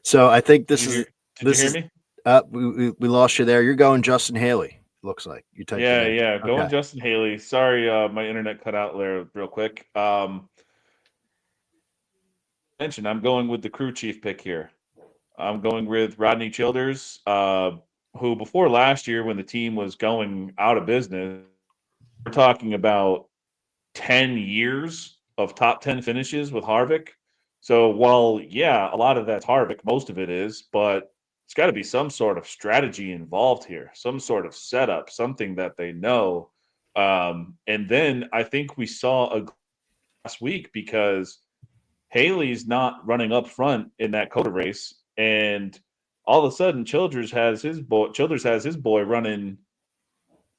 So I think Did you hear me? We lost you there. You're going Justin Haley. Looks like you typed it in. Yeah. Going Justin Haley. Sorry, my internet cut out there real quick. I'm going with the crew chief pick here. I'm going with Rodney Childers. who before last year when the team was going out of business, we're talking about 10 years of top 10 finishes with Harvick. So while yeah, a lot of that's Harvick, most of it is, but it's got to be some sort of strategy involved here, some sort of setup, something that they know. And then I think we saw a last week because Haley's not running up front in that Coda race, and all of a sudden Childers has his boy running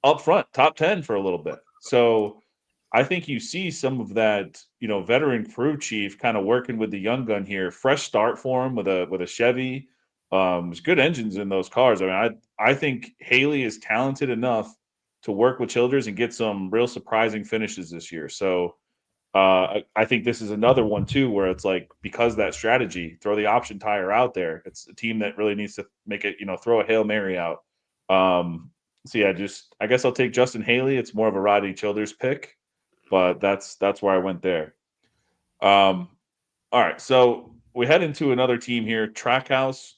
up front, top 10 for a little bit. So I think you see some of that, veteran crew chief kind of working with the young gun here. Fresh start for him with a Chevy. There's good engines in those cars. I mean, I think Haley is talented enough to work with Childers and get some real surprising finishes this year. So I think this is another one too, where it's like because that strategy, throw the option tire out there. It's a team that really needs to make it, throw a Hail Mary out. So yeah, I guess I'll take Justin Haley. It's more of a Rodney Childers pick, but that's where I went there. Um, all right, so we head into another team here, Trackhouse,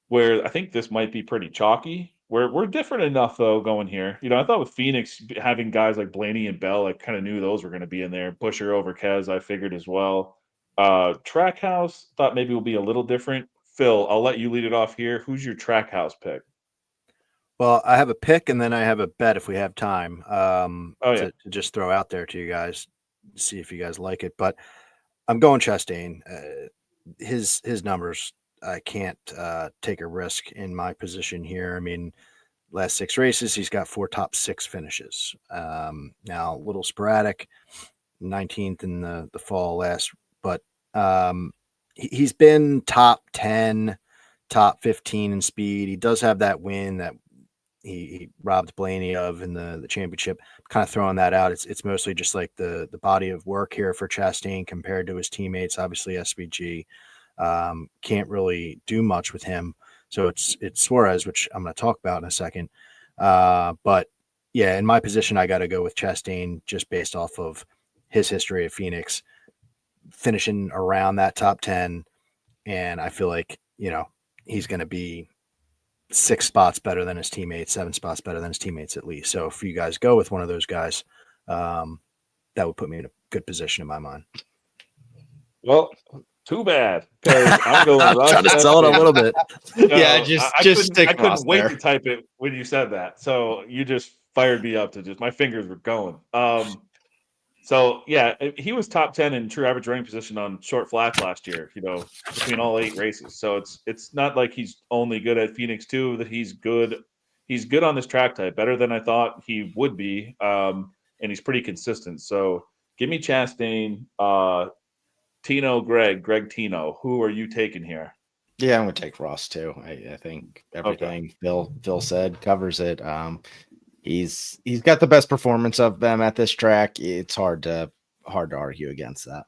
where I think this might be pretty chalky. We're different enough though going here. I thought with Phoenix having guys like Blaney and Bell, I kind of knew those were going to be in there. Busher over Kez, I figured as well. Trackhouse thought maybe will be a little different. Phil, I'll let you lead it off here. Who's your Trackhouse pick? Well, I have a pick and then I have a bet if we have time Oh yeah, to just throw out there to you guys, see if you guys like it. But I'm going Chastain. His numbers, I can't take a risk in my position here. I mean, last 6 races, he's got 4 top 6 finishes. Now, a little sporadic, 19th in the fall last, but he's been top 10, top 15 in speed. He does have that win that he robbed Blaney of in the championship. Kind of throwing that out. It's mostly just like the body of work here for Chastain compared to his teammates. Obviously, SVG can't really do much with him. So it's Suarez, which I'm going to talk about in a second. But yeah, in my position, I got to go with Chastain just based off of his history at Phoenix, finishing around that top 10. And I feel like, he's going to be 6 spots better than his teammates, 7 spots better than his teammates at least. So if you guys go with one of those guys, that would put me in a good position in my mind. well, too bad because I'm going I'm Ross trying to sell it a Chastain. little bit. No, Yeah, just stick I Ross couldn't wait there. to type it when you said that. So you just fired me up to just my fingers were going. So yeah, he was top 10 in true average running position on short flats last year, between all 8 races. So it's not like he's only good at Phoenix too, that he's good. He's good on this track type, better than I thought he would be. And he's pretty consistent. So give me Chastain, Tino, Greg Tino. Who are you taking here? Yeah, I'm gonna take Ross too. I think everything Phil said covers it. He's got the best performance of them at this track. It's hard to argue against that.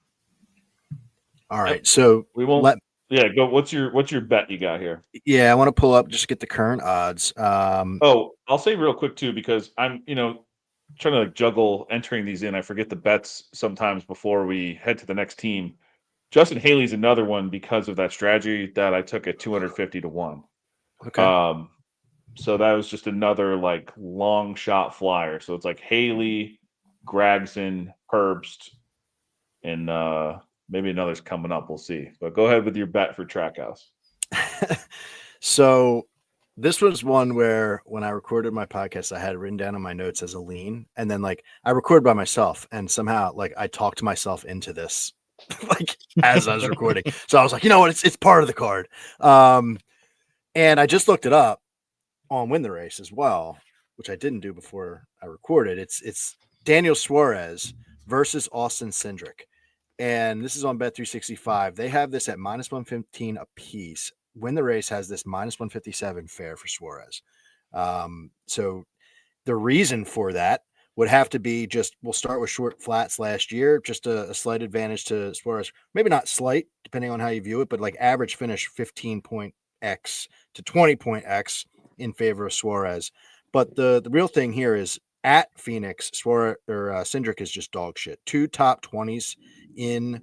All right. So We won't. Yeah, go. What's your bet you got here? Yeah, I want to pull up just to get the current odds. Oh, I'll say real quick too, because I'm, trying to like juggle entering these in. I forget the bets sometimes before we head to the next team. Justin Haley's another one because of that strategy that I took at 250 to 1. Okay. So that was just another like long shot flyer. So it's like Haley, Gragson, Herbst, and maybe another's coming up. We'll see. But go ahead with your bet for Trackhouse. So this was one where when I recorded my podcast, I had it written down on my notes as a lean, and then like I recorded by myself, and somehow like I talked myself into this, like as I was recording. So I was like, you know what, it's part of the card. And I just looked it up on Win the Race as well, which I didn't do before I recorded. It's Daniel Suarez versus Austin Cindric. And this is on Bet365. They have this at -115 a piece. Win the Race has this -157 fair for Suarez. So the reason for that would have to be just we'll start with short flats last year, just a slight advantage to Suarez. Maybe not slight, depending on how you view it, but like average finish 15 point X to 20 point X in favor of Suarez. But the real thing here is at Phoenix, Suarez or Cindric is just dog shit. 2 top 20s in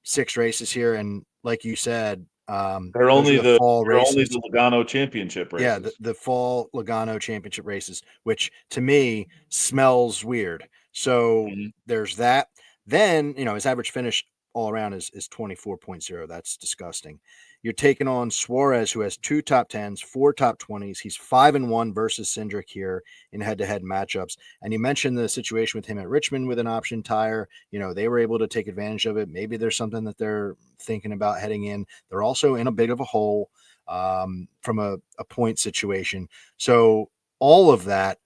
6 races here, and like you said, They're Those only are the the fall they're only races. the Logano championship Yeah, races. the fall Logano championship races, which to me smells weird. So Mhm. there's that. Then, his average finish all around is 24.0. That's disgusting. You're taking on Suarez, who has 2 top 10s, 4 top 20s. He's 5-1 versus Cindric here in head-to-head matchups. And you mentioned the situation with him at Richmond with an option tire. They were able to take advantage of it. Maybe there's something that they're thinking about heading in. They're also in a bit of a hole from a point situation. So all of that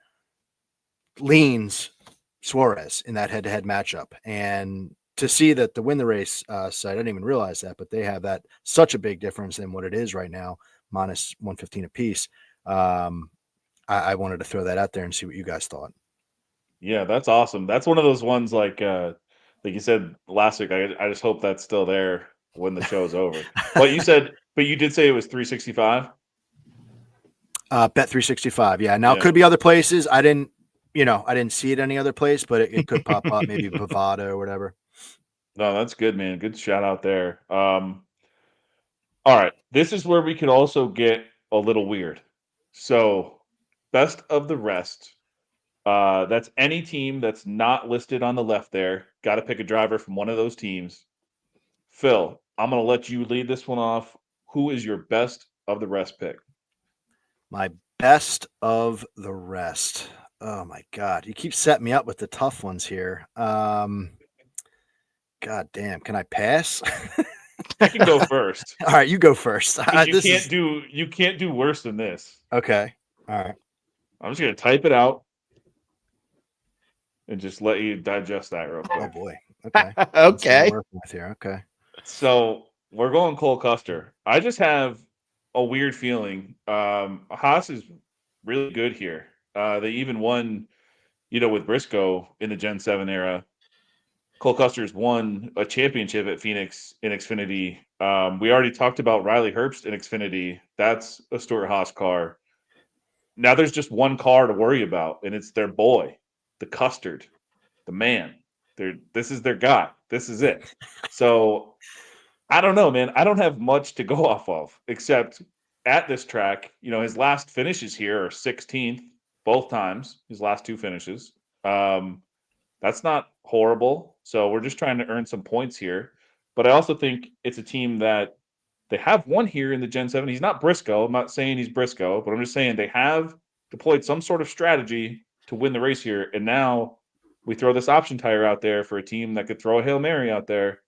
leans Suarez in that head-to-head matchup. And to see that the win the race side, I didn't even realize that, but they have that such a big difference than what it is right now, minus 115 apiece. I wanted to throw that out there and see what you guys thought. Yeah, that's awesome. That's one of those ones like you said last week. I just hope that's still there when the show's over. But you did say it was 365. Bet 365. Yeah. Now it Yeah. could be other places. I didn't see it any other place, but it could pop up, maybe Bovada or whatever. No, that's good, man. Good shout out there. All right. This is where we could also get a little weird. So, best of the rest. That's any team that's not listed on the left there. Got to pick a driver from one of those teams. Phil, I'm going to let you lead this one off. Who is your best of the rest pick? My best of the rest. Oh my God. You keep setting me up with the tough ones here. God damn. Can I pass? I can go first All right, you go first. because This is you can't do worse than this. okay. All right. I'm just going to type it out and just let you digest that real Oh quick. boy. Okay. That's what I'm Okay. working with here. Okay. So we're going Cole Custer. I just have a weird feeling. Haas is really good here. They even won, with Briscoe in the Gen 7 era. Cole Custer's won a championship at Phoenix in Xfinity. We already talked about Riley Herbst in Xfinity. That's a Stuart Haas car. Now there's just one car to worry about, and it's their boy, the Custard, the man. This is their guy. This is it. So I don't know, man. I don't have much to go off of except at this track, his last finishes here are 16th both times, his last 2 finishes. That's not horrible. So we're just trying to earn some points here. But I also think it's a team that they have won here in the Gen 7. He's not Briscoe. I'm not saying he's Briscoe, but I'm just saying they have deployed some sort of strategy to win the race here. And now we throw this option tire out there for a team that could throw a Hail Mary out there.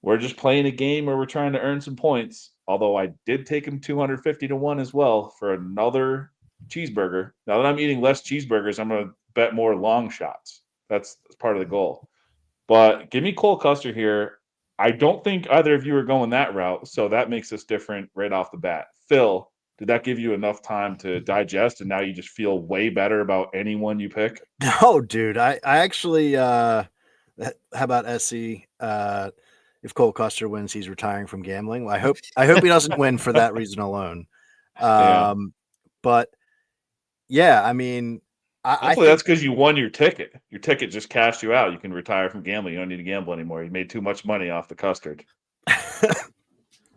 We're just playing a game where we're trying to earn some points. Although I did take him 250 to 1 as well for another cheeseburger. Now that I'm eating less cheeseburgers, I'm going to bet more long shots. That's part of the goal. But give me Cole Custer here. I don't think either of you are going that route, so that makes us different right off the bat. Phil, did that give you enough time to digest and now you just feel way better about anyone you pick? No, dude. I actually how about SC? If Cole Custer wins, he's retiring from gambling. Well, I hope he doesn't win for that reason alone. Yeah. But yeah, I mean, I Hopefully that's think because you won your ticket. Your ticket just cashed you out. You can retire from gambling. You don't need to gamble anymore. You made too much money off the custard.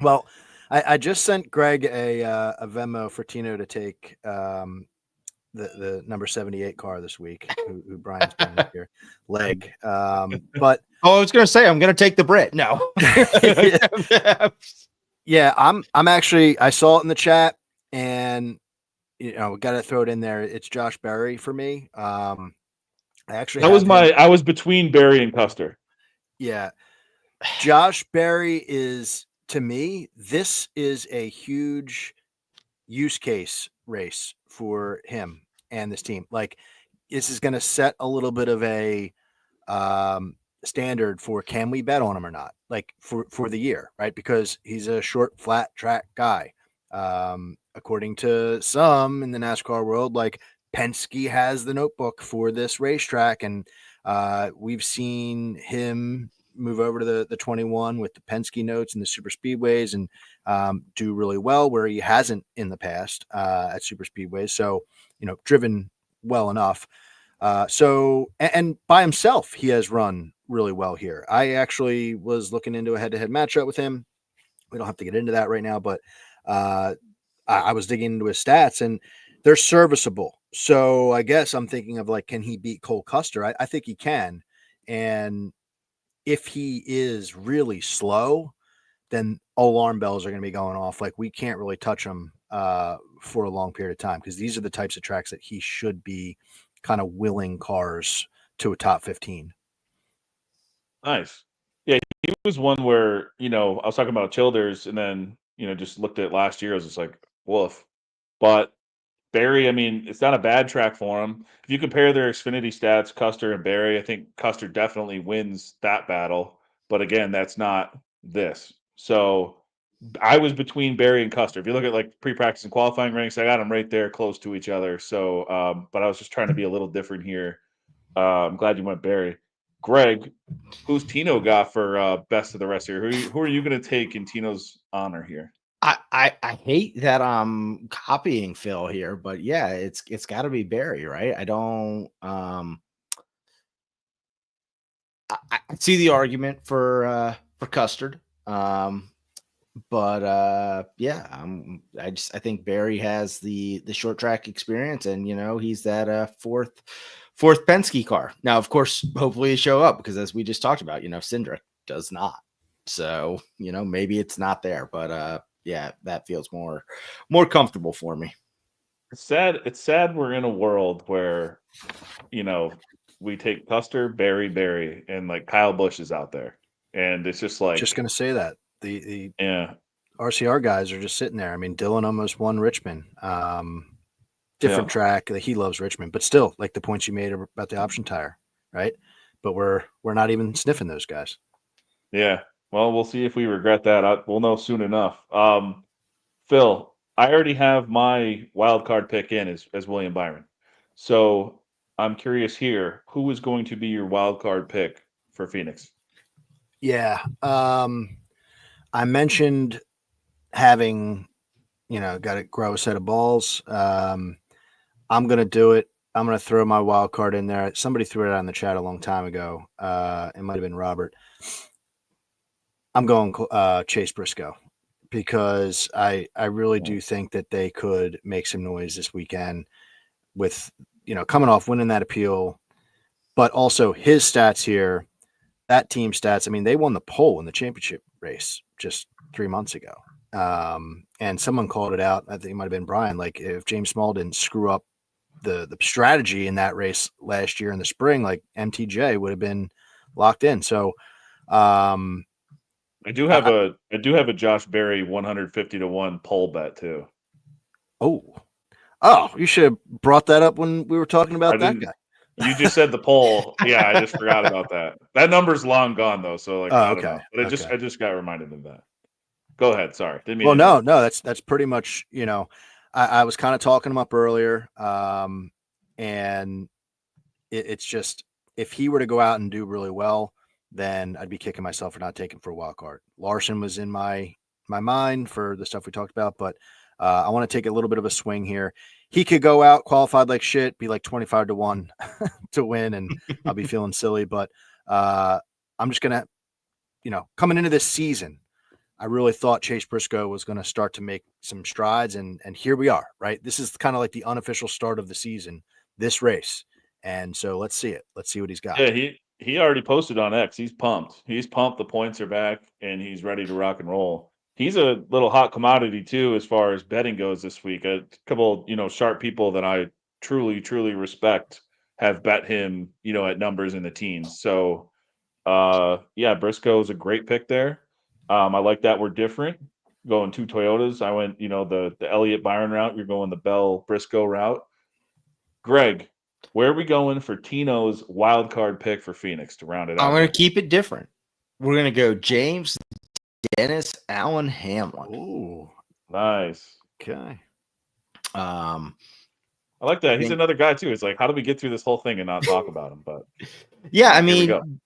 well, I just sent Greg a Venmo for Tino to take the number 78 car this week, who Brian's been this year, leg. But Oh, I was going to say, I'm going to take the Brit. No. yeah, I'm actually, I saw it in the chat and, we got to throw it in there. It's Josh Berry for me. I actually have him. I was between Barry and Custer. Yeah. Josh Berry is, to me, this is a huge use case race for him and this team. Like, this is going to set a little bit of a standard for can we bet on him or not, like for the year, right? Because he's a short, flat track guy. According to some in the NASCAR world, like Penske has the notebook for this racetrack, and we've seen him move over to the 21 with the Penske notes and the super speedways and do really well where he hasn't in the past at super speedways. So, driven well enough. And by himself, he has run really well here. I actually was looking into a head-to-head matchup with him. We don't have to get into that right now, but I was digging into his stats and they're serviceable. So I guess I'm thinking of like, can he beat Cole Custer? I think he can. And if he is really slow, then alarm bells are going to be going off. Like we can't really touch him for a long period of time because these are the types of tracks that he should be kind of willing cars to a top 15. Nice. Yeah, he was one where, I was talking about Childers and then, just looked at last year. I was just like, woof. But Barry, I mean, it's not a bad track for him. If you compare their Xfinity stats, Custer and Barry, I think Custer definitely wins that battle. But again, that's not this. So I was between Barry and Custer. If you look at like pre-practice and qualifying ranks, I got them right there close to each other. So, but I was just trying to be a little different here. I'm glad you went Barry. Greg, who's Tino got for best of the rest here? Who are you going to take in Tino's honor here? I hate that I'm copying Phil here, but yeah, it's got to be Barry, right? I don't I see the argument for Custard. But yeah, I think Barry has the short track experience, and he's that fourth Penske car. Now, of course, hopefully he show up because as we just talked about, Cindric does not. So maybe it's not there, but yeah, that feels more comfortable for me. It's sad. It's sad we're in a world where, we take Custer, Barry, and like Kyle Busch is out there, and it's just like, Just going to say that the yeah, RCR guys are just sitting there. I mean, Dylan almost won Richmond. Different yeah, track. He loves Richmond, but still, like the points you made about the option tire, right? But we're not even sniffing those guys. yeah. Well, we'll see if we regret that. We'll know soon enough. Phil, I already have my wild card pick in as William Byron, so I'm curious here, who is going to be your wild card pick for Phoenix? Yeah. I mentioned having, got to grow a set of balls. I'm going to do it. I'm going to throw my wild card in there. Somebody threw it out in the chat a long time ago. It might have been Robert. I'm going Chase Briscoe because I really do think that they could make some noise this weekend with, coming off winning that appeal, but also his stats here, that team stats. I mean, they won the pole in the championship race just 3 months ago. And someone called it out. I think it might have been Brian. Like if James Small didn't screw up the strategy in that race last year in the spring, like MTJ would have been locked in. So, I do have a Josh Berry 150-1 pole bet too. You should have brought that up when we were talking I about that didn't. guy. You just said the poll. Yeah, I just forgot about that. That number's long gone though, so like I don't Okay. know. But I just got reminded of that. Go ahead. Sorry, didn't mean Well, to no, interrupt. that's pretty much, I was kind of talking him up earlier. And it's just, if he were to go out and do really well, then I'd be kicking myself for not taking for a wild card. Larson was in my mind for the stuff we talked about, but I want to take a little bit of a swing here. He could go out qualified like shit, be like 25-1 to win, and I'll be feeling silly. But I'm just gonna, coming into this season, I really thought Chase Briscoe was going to start to make some strides, and here we are. Right, this is kind of like the unofficial start of the season, this race, and so let's see it. Let's see what he's got. Yeah, he already posted on X. He's pumped. He's pumped. The points are back, and he's ready to rock and roll. He's a little hot commodity too, as far as betting goes this week. A couple, sharp people that I truly, truly respect have bet him, at numbers in the teens. So, yeah, Briscoe is a great pick there. I like that we're different. Going two Toyotas. I went, the Elliott Byron route. You're going the Bell Briscoe route. Greg, where are we going for Tino's wild card pick for Phoenix to round it I'm out going here? to keep it different. We're going to go James Dennis Allen Hamlin. Oh, Nice. okay. I like that. He's another guy too. It's like, how do we get through this whole thing and not talk about him? But yeah, I here we go. mean,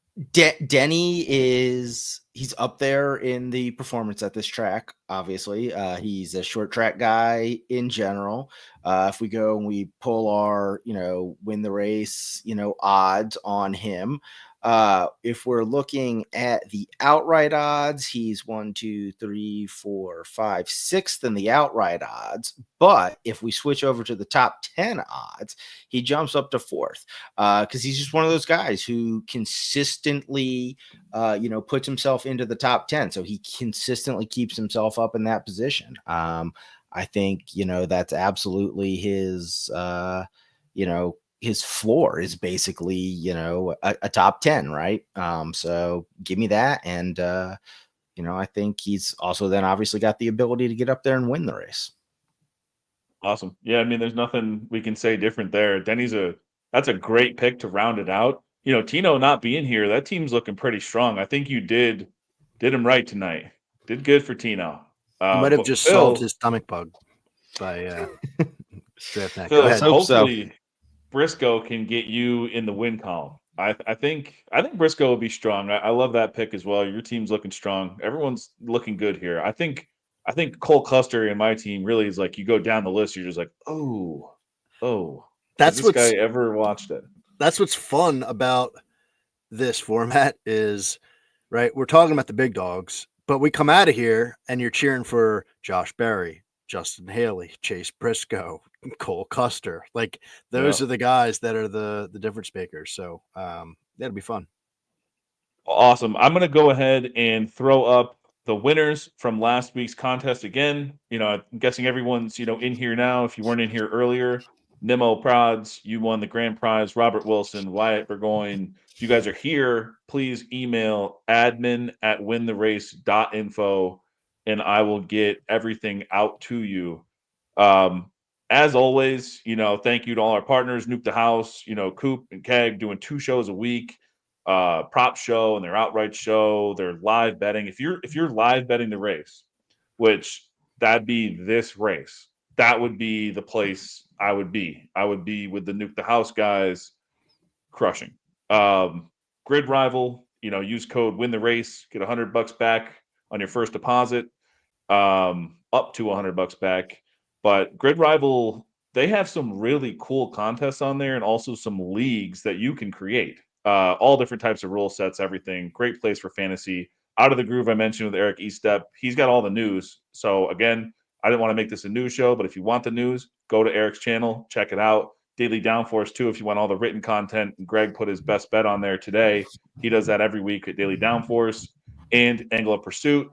Denny he's up there in the performance at this track. Obviously, he's a short track guy in general. If we go and we pull our, win the race, odds on him, if we're looking at the outright odds, he's 1, 2, 3, 4, 5, sixth in the outright odds. But if we switch over to the top 10 odds, he jumps up to fourth because he's just one of those guys who consistently, puts himself into the top 10. So he consistently keeps himself up in that position. I think, that's absolutely his floor is basically, a top 10, right? So give me that. And, I think he's also then obviously got the ability to get up there and win the race. Awesome. Yeah, I mean, there's nothing we can say different there. That's a great pick to round it out. Tino not being here, that team's looking pretty strong. I think you did him right tonight. Did good for Tino. He might have But just solved Phil, his stomach bug by drafting that. Go Phil, ahead. Hope so. hopefully Briscoe can get you in the win column. I think Briscoe will be strong. I love that pick as well. Your team's looking strong. Everyone's looking good here. I think Cole Custer and my team really is like you go down the list, you're just like, oh, has That's this guy what's ever watched it? that's what's fun about this format is, right, we're talking about the big dogs, but we come out of here and you're cheering for Josh Berry, Justin Haley, Chase Briscoe, Cole Custer. Like those Yeah. are the guys that are the difference makers. So that'll be fun. Awesome. I'm going to go ahead and throw up the winners from last week's contest again. I'm guessing everyone's, in here now. If you weren't in here earlier, Nemo Prods, you won the grand prize. Robert Wilson, Wyatt Burgoyne. If you guys are here, please email admin@wintherace.info and I will get everything out to you. Um, as always, thank you to all our partners, Nuke the House, Coop and Keg doing 2 shows a week, prop show and their outright show, their live betting. If you're live betting the race, which that'd be this race, that would be the place I would be. I would be with the Nuke the House guys crushing. Um, Grid Rival, use code win the race, get $100 back on your first deposit, up to $100 back. But Grid Rival, they have some really cool contests on there and also some leagues that you can create. All different types of rule sets, everything. Great place for fantasy. Out of the Groove I mentioned with Eric Estep, he's got all the news. So again, I didn't want to make this a news show, but if you want the news, go to Eric's channel, check it out. Daily Downforce too, if you want all the written content. Greg put his best bet on there today. He does that every week at Daily Downforce and Angle of Pursuit.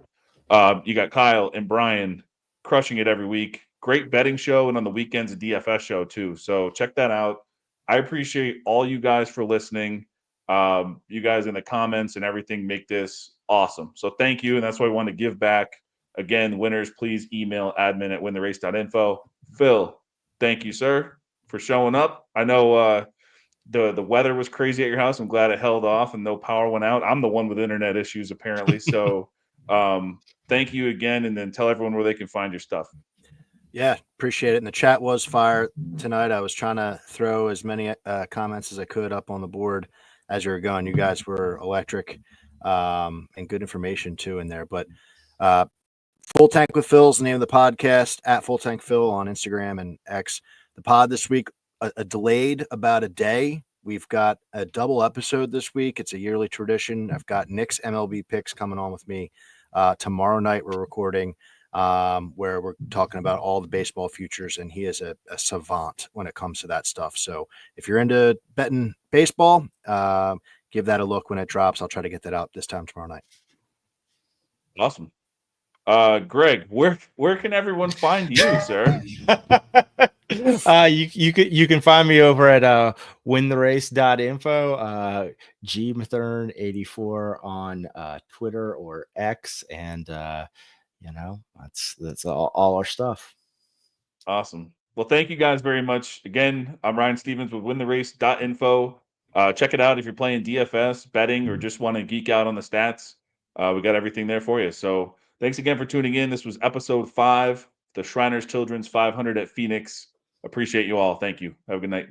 You got Kyle and Brian crushing it every week. Great betting show, and on the weekends, a DFS show too. So check that out. I appreciate all you guys for listening. You guys in the comments and everything make this awesome. So thank you, and that's why I want to give back. Again, winners, please email admin@wintherace.info. Phil, thank you, sir, for showing up. I know the weather was crazy at your house. I'm glad it held off and no power went out. I'm the one with internet issues apparently. So thank you again, and then tell everyone where they can find your stuff. Yeah, appreciate it. And the chat was fire tonight. I was trying to throw as many comments as I could up on the board as you were going. You guys were electric and good information too in there. But Full Tank with Phil is the name of the podcast, at Full Tank Phil on Instagram and X. The pod this week, a delayed about a day. We've got a double episode this week. It's a yearly tradition. I've got Nick's MLB picks coming on with me. Tomorrow night we're recording where we're talking about all the baseball futures, and he is a savant when it comes to that stuff. So if you're into betting baseball, give that a look when it drops. I'll try to get that out this time tomorrow night. Awesome. Greg, where can everyone find you, sir? You can find me over at wintherace.info, gmathern84 on Twitter or X, and that's all our stuff. Awesome. Well, thank you guys very much. Again, I'm Ryan Stevens with wintherace.info. Check it out if you're playing DFS, betting, or just want to geek out on the stats. We got everything there for you. So thanks again for tuning in. This was episode 5, the Shriners Children's 500 at Phoenix. Appreciate you all. Thank you. Have a good night.